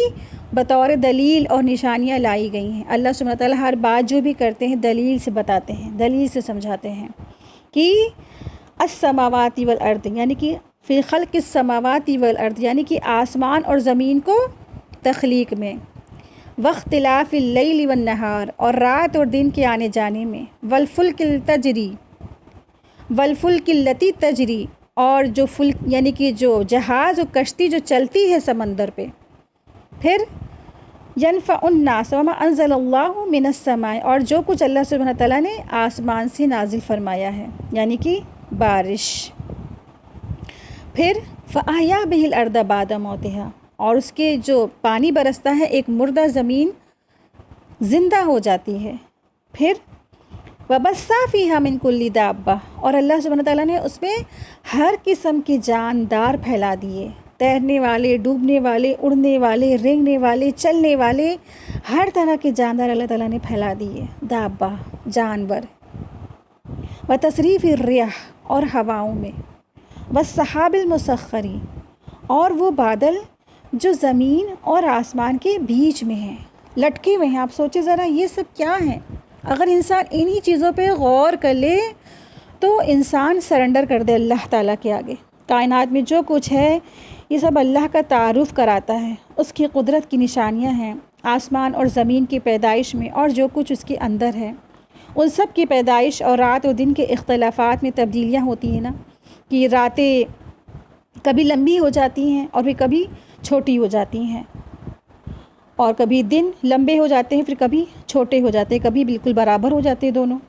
بطور دلیل اور نشانیاں لائی گئی ہیں۔ اللہ سبحانہ وتعالیٰ ہر بات جو بھی کرتے ہیں دلیل سے بتاتے ہیں، دلیل سے سمجھاتے ہیں کہ السماوات والارض، یعنی کہ فی خلق السماوات والارض، یعنی کہ آسمان اور زمین کو تخلیق میں، واختلاف اللیل والنہار، اور رات اور دن کے آنے جانے میں، والفلک التی تجری، اور جو فلک یعنی کہ جو جہاز و کشتی جو چلتی ہے سمندر پہ، پھر ینفع الناس وما انزل اللہ من السماء، اور جو کچھ اللہ سبحانہ تعالیٰ نے آسمان سے نازل فرمایا ہے، یعنی کہ بارش۔ پھر فاحیا بہ الارض بعد موتہا، اور اس کے جو پانی برستا ہے ایک مردہ زمین زندہ ہو جاتی ہے۔ پھر وبث فیہا من کل دابہ، اور اللہ سبحانہ تعالیٰ نے اس میں ہر قسم کے جاندار پھیلا دیے، تیرنے والے، ڈوبنے والے، اڑنے والے، رینگنے والے، چلنے والے، ہر طرح کے جاندار اللہ تعالیٰ نے پھیلا دیے، دابہ جانور۔ و تصریف الریاح اور ہواؤں میں، والسحاب المسخری اور وہ بادل جو زمین اور آسمان کے بیچ میں ہیں، لٹکے ہوئے ہیں۔ آپ سوچیں ذرا یہ سب کیا ہیں؟ اگر انسان انہی چیزوں پہ غور کر لے تو انسان سرنڈر کر دے اللہ تعالیٰ کے آگے۔ کائنات میں جو کچھ ہے یہ سب اللہ کا تعارف کراتا ہے، اس کی قدرت کی نشانیاں ہیں۔ آسمان اور زمین کی پیدائش میں اور جو کچھ اس کے اندر ہے، ان سب کی پیدائش اور رات و دن کے اختلافات میں تبدیلیاں ہوتی ہیں نا، کہ راتیں کبھی لمبی ہو جاتی ہیں اور پھر کبھی چھوٹی ہو جاتی ہیں، اور کبھی دن لمبے ہو جاتے ہیں پھر کبھی چھوٹے ہو جاتے ہیں، کبھی بالکل برابر ہو جاتے ہیں دونوں۔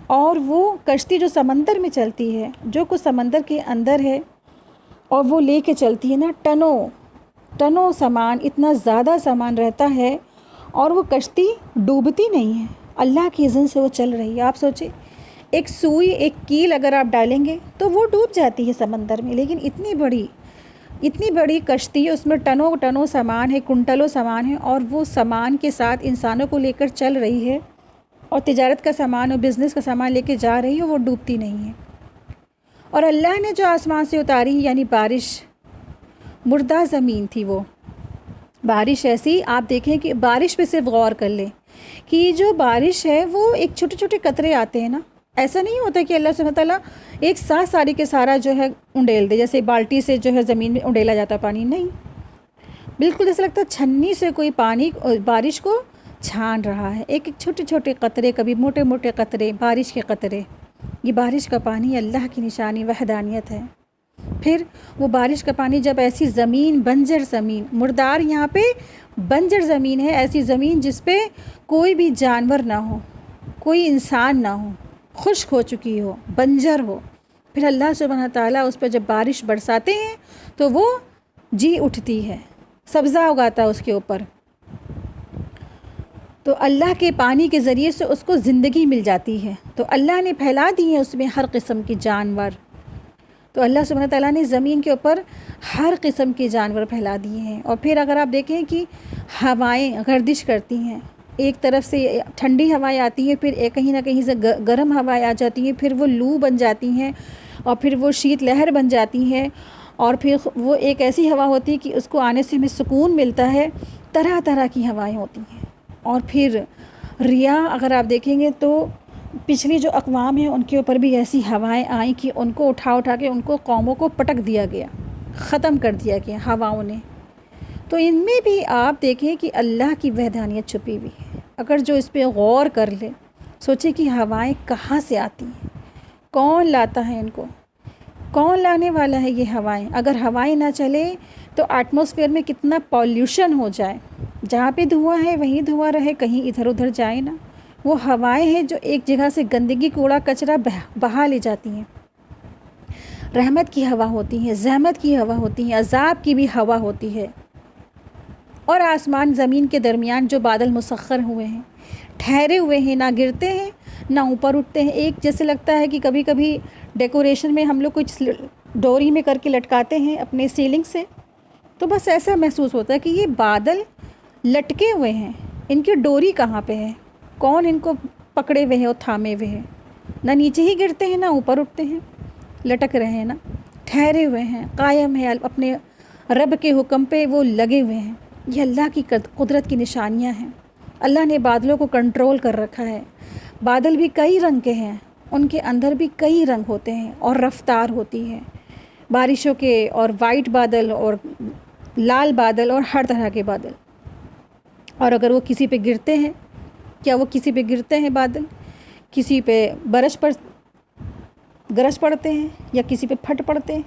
اور وہ کشتی جو سمندر میں چلتی ہے، جو کچھ سمندر کے اندر ہے اور وہ لے کے چلتی ہے نا، ٹنوں سامان، اتنا زیادہ سامان رہتا ہے، اور وہ کشتی ڈوبتی نہیں ہے، اللہ کی اذن سے وہ چل رہی ہے۔ آپ سوچیں ایک سوئی، ایک کیل اگر آپ ڈالیں گے تو وہ ڈوب جاتی ہے سمندر میں، لیکن اتنی بڑی کشتی، اس میں ٹنوں سامان ہے، کنٹلوں سامان ہے، اور وہ سامان کے ساتھ انسانوں کو لے کر چل رہی ہے، اور تجارت کا سامان اور بزنس کا سامان لے کے جا رہی ہے، وہ ڈوبتی نہیں ہے۔ اور اللہ نے جو آسمان سے اتاری یعنی بارش، مردہ زمین تھی وہ بارش ایسی، آپ دیکھیں کہ بارش پہ صرف غور کر لیں کہ جو بارش ہے وہ ایک چھوٹے چھوٹے قطرے آتے ہیں نا، ایسا نہیں ہوتا کہ اللہ سبحانہ تعالیٰ ایک ساتھ ساری کے سارا جو ہے انڈیل دے، جیسے بالٹی سے جو ہے زمین میں انڈیلا جاتا پانی، نہیں، بالکل جیسا لگتا ہے چھنی سے کوئی پانی بارش کو چھان رہا ہے، ایک چھوٹے چھوٹے قطرے، کبھی موٹے موٹے قطرے، بارش کے قطرے۔ یہ بارش کا پانی اللہ کی نشانی وحدانیت ہے۔ پھر وہ بارش کا پانی جب ایسی زمین، بنجر زمین، مردار یہاں پہ بنجر زمین ہے، ایسی زمین جس پہ کوئی بھی جانور نہ ہو، کوئی انسان نہ ہو، خشک ہو چکی ہو، بنجر ہو، پھر اللہ سبحانہ تعالیٰ اس پہ جب بارش برساتے ہیں تو وہ جی اٹھتی ہے، سبزہ اگاتا ہے اس کے اوپر، تو اللہ کے پانی کے ذریعے سے اس کو زندگی مل جاتی ہے۔ تو اللہ نے پھیلا دی ہیں اس میں ہر قسم کے جانور، تو اللہ سبحانہ تعالیٰ نے زمین کے اوپر ہر قسم کے جانور پھیلا دیے ہیں۔ اور پھر اگر آپ دیکھیں کہ ہوائیں گردش کرتی ہیں، ایک طرف سے ٹھنڈی ہوائیں آتی ہیں، پھر کہیں نہ کہیں سے گرم ہوائیں آ جاتی ہیں، پھر وہ لو بن جاتی ہیں، اور پھر وہ شیت لہر بن جاتی ہیں، اور پھر وہ ایک ایسی ہوا ہوتی ہے کہ اس کو آنے سے ہمیں سکون ملتا ہے، طرح طرح کی ہوائیں ہوتی ہیں۔ اور پھر ریاح اگر آپ دیکھیں گے تو پچھلی جو اقوام ہیں ان کے اوپر بھی ایسی ہوائیں آئیں کہ ان کو اٹھا کے ان کو قوموں کو پٹک دیا گیا، ختم کر دیا گیا ہواؤں نے۔ تو ان میں بھی آپ دیکھیں کہ اللہ کی وحدانیت چھپی ہوئی ہے۔ اگر جو اس پہ غور کر لے، سوچے کہ ہوائیں کہاں سے آتی ہیں، کون لاتا ہے ان کو، کون لانے والا ہے یہ ہوائیں؟ اگر ہوائیں نہ چلے تو ایٹماسفیئر میں کتنا پالیوشن ہو جائے، جہاں پہ دھواں ہے وہیں دھواں رہے، کہیں ادھر ادھر جائے نا۔ وہ ہوائیں ہیں جو ایک جگہ سے گندگی کوڑا کچرا بہا لے جاتی ہیں۔ رحمت کی ہوا ہوتی ہیں، زحمت کی ہوا ہوتی ہیں، عذاب کی بھی ہوا ہوتی ہے۔ اور آسمان زمین کے درمیان جو بادل مسخر ہوئے ہیں، ٹھہرے ہوئے ہیں، نہ گرتے ہیں نہ اوپر اٹھتے ہیں۔ ایک جیسے لگتا ہے کہ کبھی کبھی ڈیکوریشن میں ہم لوگ کچھ ڈوری میں کر کے لٹکاتے ہیں اپنے سیلنگ سے، تو بس ایسا محسوس ہوتا ہے کہ یہ بادل لٹکے ہوئے ہیں، ان کی ڈوری کہاں پہ ہے، کون ان کو پکڑے ہوئے ہیں اور تھامے ہوئے ہیں؟ نہ نیچے ہی گرتے ہیں نہ اوپر اٹھتے ہیں، لٹک رہے ہیں نا، ٹھہرے ہوئے ہیں، قائم ہیں اپنے رب کے حکم پہ، وہ لگے ہوئے ہیں۔ یہ اللہ کی قدرت کی نشانیاں ہیں۔ اللہ نے بادلوں کو کنٹرول کر رکھا ہے۔ بادل بھی کئی رنگ کے ہیں، ان کے اندر بھی کئی رنگ ہوتے ہیں اور رفتار ہوتی ہے، بارشوں کے، اور وائٹ بادل اور لال بادل اور ہر طرح کے بادل۔ اور اگر وہ کسی پہ گرتے ہیں، کیا وہ کسی پہ گرتے ہیں بادل؟ کسی پہ گرج پڑتے ہیں یا کسی پہ پھٹ پڑتے ہیں؟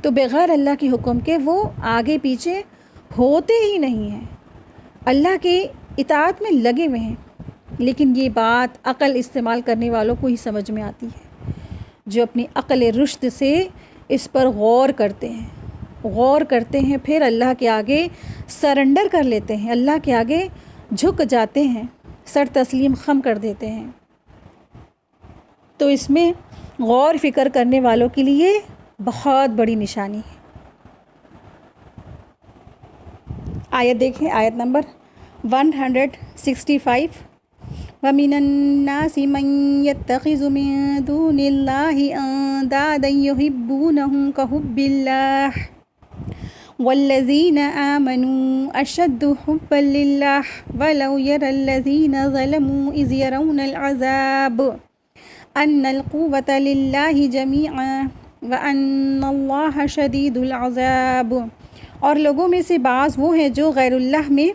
تو بغیر اللہ کے حکم کے وہ آگے پیچھے ہوتے ہی نہیں ہیں، اللہ کے اطاعت میں لگے ہوئے ہیں۔ لیکن یہ بات عقل استعمال کرنے والوں کو ہی سمجھ میں آتی ہے، جو اپنی عقل رشد سے اس پر غور کرتے ہیں، پھر اللہ کے آگے سرنڈر کر لیتے ہیں، اللہ کے آگے جھک جاتے ہیں، سر تسلیم خم کر دیتے ہیں۔ تو اس میں غور فکر کرنے والوں کے لیے بہت بڑی نشانی ہے۔ آیت دیکھیں، آیت نمبر 165، وَمِنَ النَّاسِ مَن يَتَّخِذُ مِن دُونِ اللَّهِ أَندَادًا يُحِبُّونَهُم كَحُبِّ اللَّهِ وَالَّذِينَ آمَنُوا أَشَدُّ حُبًّا لِلَّهِ وَلَوْ يَرَى الَّذِينَ ظَلَمُوا إِذْ يَرَوْنَ الْعَذَابَ أَنَّ الْقُوَّةَ لِلَّهِ جَمِيعًا وَأَنَّ اللَّهَ شَدِيدُ الْعَذَابِ۔ اور لوگوں میں سے بعض وہ ہیں جو غیر اللہ میں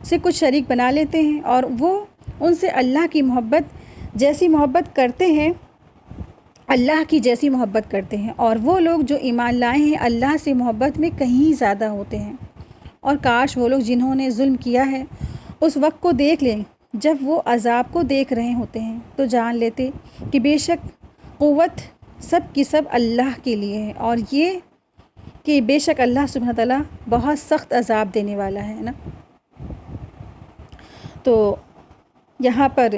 سے کچھ شریک بنا لیتے ہیں اور وہ ان سے اللہ کی محبت جیسی محبت کرتے ہیں، اللہ کی جیسی محبت کرتے ہیں، اور وہ لوگ جو ایمان لائے ہیں اللہ سے محبت میں کہیں زیادہ ہوتے ہیں۔ اور کاش وہ لوگ جنہوں نے ظلم کیا ہے اس وقت کو دیکھ لیں جب وہ عذاب کو دیکھ رہے ہوتے ہیں، تو جان لیتے کہ بے شک قوت سب کی سب اللہ کے لیے ہے، اور یہ کہ بے شک اللہ سبحانہ تعالیٰ بہت سخت عذاب دینے والا ہے نا۔ تو یہاں پر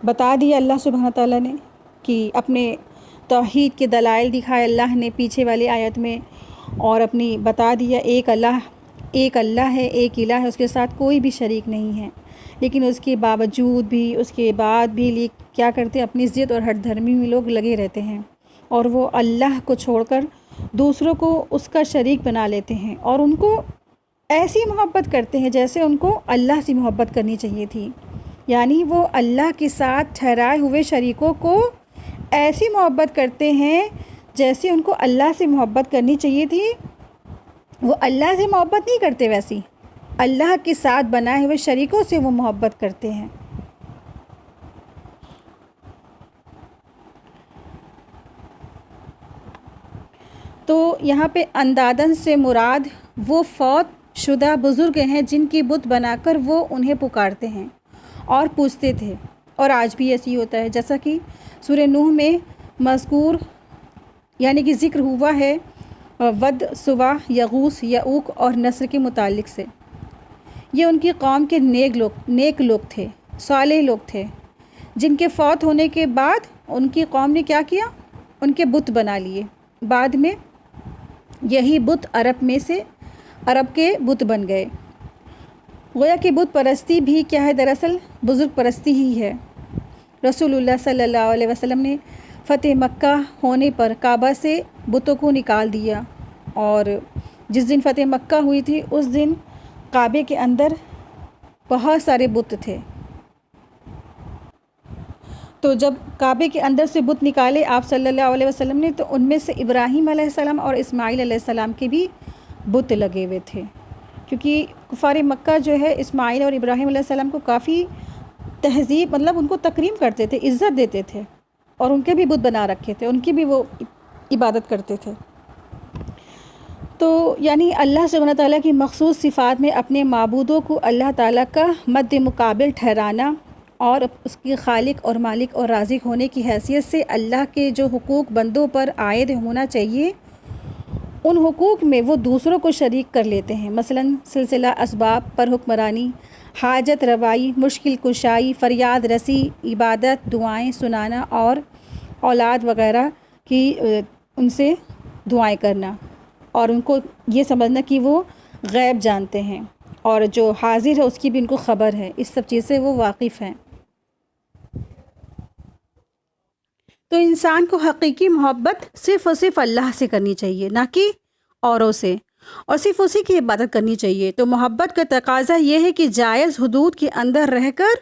بتا دیا اللہ سبحانہ تعالیٰ نے کہ اپنے توحید کے دلائل دکھائے اللہ نے پیچھے والی آیت میں، اور اپنی بتا دیا ایک اللہ ہے، ایک الہ ہے، اس کے ساتھ کوئی بھی شریک نہیں ہے، لیکن اس کے باوجود بھی، اس کے بعد بھی کیا کرتے ہیں، اپنی ضد اور ہٹ دھرمی میں لوگ لگے رہتے ہیں، اور وہ اللہ کو چھوڑ کر دوسروں کو اس کا شریک بنا لیتے ہیں، اور ان کو ایسی محبت کرتے ہیں جیسے ان کو اللہ سے محبت کرنی چاہیے تھی۔ یعنی وہ اللہ کے ساتھ ٹھہرائے ہوئے شریکوں کو ایسی محبت کرتے ہیں جیسے ان کو اللہ سے محبت کرنی چاہیے تھی۔ وہ اللہ سے محبت نہیں کرتے، ویسی اللہ کے ساتھ بنائے ہوئے شریکوں سے وہ محبت کرتے ہیں۔ تو یہاں پہ اندادن سے مراد وہ فوت شدہ بزرگ ہیں جن کی بت بنا کر وہ انہیں پکارتے ہیں اور پوچھتے تھے، اور آج بھی ایسی ہوتا ہے، جیسا کہ سورہ نوح میں مذکور یعنی کہ ذکر ہوا ہے ود، سوا، یغوث، یعوق اور نصر کے متعلق سے۔ یہ ان کی قوم کے نیک لوگ تھے، صالح لوگ تھے، جن کے فوت ہونے کے بعد ان کی قوم نے کیا کیا، ان کے بت بنا لیے۔ بعد میں یہی بت عرب کے بت بن گئے۔ گویا کہ بت پرستی بھی کیا ہے، دراصل بزرگ پرستی ہی ہے۔ رسول اللہ صلی اللہ علیہ وسلم نے فتح مکہ ہونے پر کعبہ سے بتوں کو نکال دیا، اور جس دن فتح مکہ ہوئی تھی اس دن کعبے کے اندر بہت سارے بت تھے۔ تو جب کعبے کے اندر سے بت نکالے آپ صلی اللہ علیہ وسلم نے، تو ان میں سے ابراہیم علیہ السلام اور اسماعیل علیہ السلام کے بھی بت لگے ہوئے تھے، کیونکہ کفار مکہ جو ہے اسماعیل اور ابراہیم علیہ السلام کو کافی تہذیب، مطلب ان کو تکریم کرتے تھے، عزت دیتے تھے، اور ان کے بھی بت بنا رکھے تھے، ان کی بھی وہ عبادت کرتے تھے۔ تو یعنی اللہ سبحانہ تعالیٰ کی مخصوص صفات میں اپنے معبودوں کو اللہ تعالیٰ کا مد مقابل ٹھہرانا، اور اس کے خالق اور مالک اور رازق ہونے کی حیثیت سے اللہ کے جو حقوق بندوں پر عائد ہونا چاہیے ان حقوق میں وہ دوسروں کو شریک کر لیتے ہیں، مثلاً سلسلہ اسباب پر حکمرانی، حاجت روائی، مشکل کشائی، فریاد رسی، عبادت، دعائیں سنانا، اور اولاد وغیرہ کی ان سے دعائیں کرنا، اور ان کو یہ سمجھنا کہ وہ غیب جانتے ہیں، اور جو حاضر ہے اس کی بھی ان کو خبر ہے، اس سب چیز سے وہ واقف ہیں۔ تو انسان کو حقیقی محبت صرف اور صرف اللہ سے کرنی چاہیے، نہ کہ اوروں سے، اور صرف اسی کی عبادت کرنی چاہیے۔ تو محبت کا تقاضا یہ ہے کہ جائز حدود کے اندر رہ کر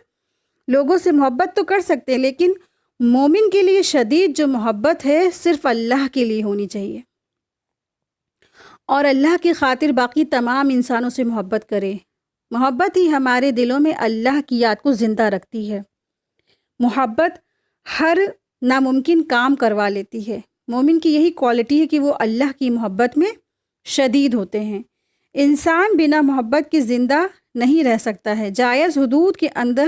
لوگوں سے محبت تو کر سکتے ہیں، لیکن مومن کے لیے شدید جو محبت ہے صرف اللہ کے لیے ہونی چاہیے، اور اللہ کی خاطر باقی تمام انسانوں سے محبت کرے۔ محبت ہی ہمارے دلوں میں اللہ کی یاد کو زندہ رکھتی ہے۔ محبت ہر ناممکن کام کروا لیتی ہے۔ مومن کی یہی کوالٹی ہے کہ وہ اللہ کی محبت میں شدید ہوتے ہیں۔ انسان بنا محبت کے زندہ نہیں رہ سکتا ہے۔ جائز حدود کے اندر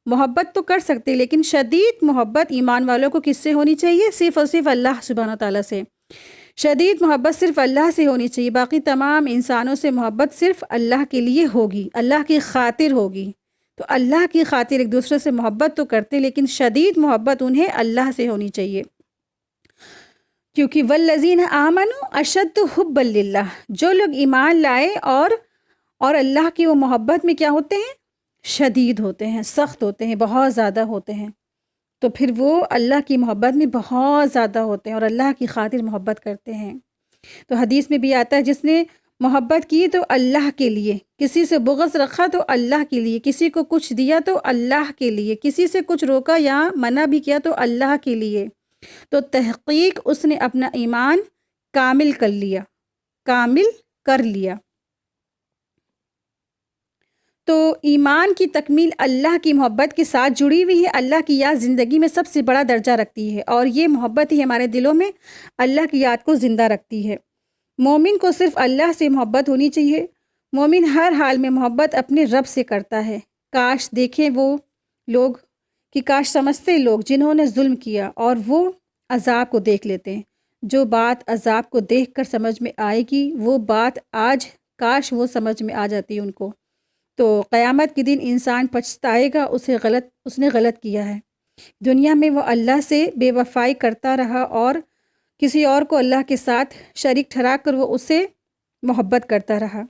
محبت تو کر سکتے، لیکن شدید محبت ایمان والوں کو کس سے ہونی چاہیے؟ صرف اور صرف اللہ سبحانہ تعالیٰ سے۔ شدید محبت صرف اللہ سے ہونی چاہیے، باقی تمام انسانوں سے محبت صرف اللہ کے لیے ہوگی، اللہ کی خاطر ہوگی۔ تو اللہ کی خاطر ایک دوسرے سے محبت تو کرتے، لیکن شدید محبت انہیں اللہ سے ہونی چاہیے، کیونکہ والذین آمنوا اشد حبا للہ، جو لوگ ایمان لائے اور اللہ کی وہ محبت میں کیا ہوتے ہیں؟ شدید ہوتے ہیں، سخت ہوتے ہیں، بہت زیادہ ہوتے ہیں، تو پھر وہ اللہ کی محبت میں بہت زیادہ ہوتے ہیں اور اللہ کی خاطر محبت کرتے ہیں۔ تو حدیث میں بھی آتا ہے جس نے محبت کی تو اللہ کے لیے، کسی سے بغض رکھا تو اللہ کے لیے، کسی کو کچھ دیا تو اللہ کے لیے، کسی سے کچھ روکا یا منع بھی کیا تو اللہ کے لیے، تو تحقیق اس نے اپنا ایمان کامل کر لیا۔ تو ایمان کی تکمیل اللہ کی محبت کے ساتھ جڑی ہوئی ہے۔ اللہ کی یاد زندگی میں سب سے بڑا درجہ رکھتی ہے اور یہ محبت ہی ہمارے دلوں میں اللہ کی یاد کو زندہ رکھتی ہے۔ مومن کو صرف اللہ سے محبت ہونی چاہیے۔ مومن ہر حال میں محبت اپنے رب سے کرتا ہے۔ کاش دیکھیں وہ لوگ کہ کاش سمجھتے لوگ جنہوں نے ظلم کیا اور وہ عذاب کو دیکھ لیتے ہیں۔ جو بات عذاب کو دیکھ کر سمجھ میں آئے گی وہ بات آج کاش وہ سمجھ میں آ جاتی ان کو، تو قیامت کے دن انسان پچھتائے گا اس نے غلط کیا ہے۔ دنیا میں وہ اللہ سے بے وفائی کرتا رہا اور کسی اور کو اللہ کے ساتھ شریک ٹھہرا کر وہ اسے محبت کرتا رہا۔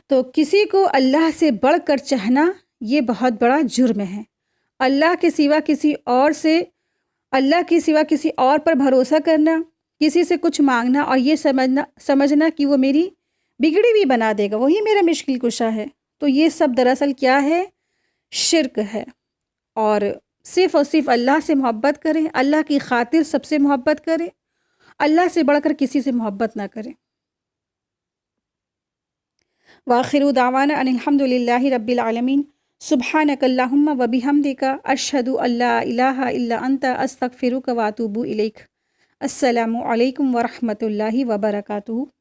تو کسی کو اللہ سے بڑھ کر چاہنا یہ بہت بڑا جرم ہے۔ اللہ کے سوا کسی اور پر بھروسہ کرنا، کسی سے کچھ مانگنا اور یہ سمجھنا کہ وہ میری بگڑی بھی بنا دے گا، وہی میرا مشکل کشا ہے، تو یہ سب دراصل کیا ہے؟ شرک ہے۔ اور صرف اللہ سے محبت کریں، اللہ کی خاطر سب سے محبت کریں، اللہ سے بڑھ کر کسی سے محبت نہ کریں۔ وآخر دعوانا ان الحمد للہ رب العالمین، سبحانک اللہم و بحمدک، اشہد ان لا الہ الا انت، استغفرک و اتوب الیک۔ السلام علیکم ورحمۃ اللہ وبرکاتہ۔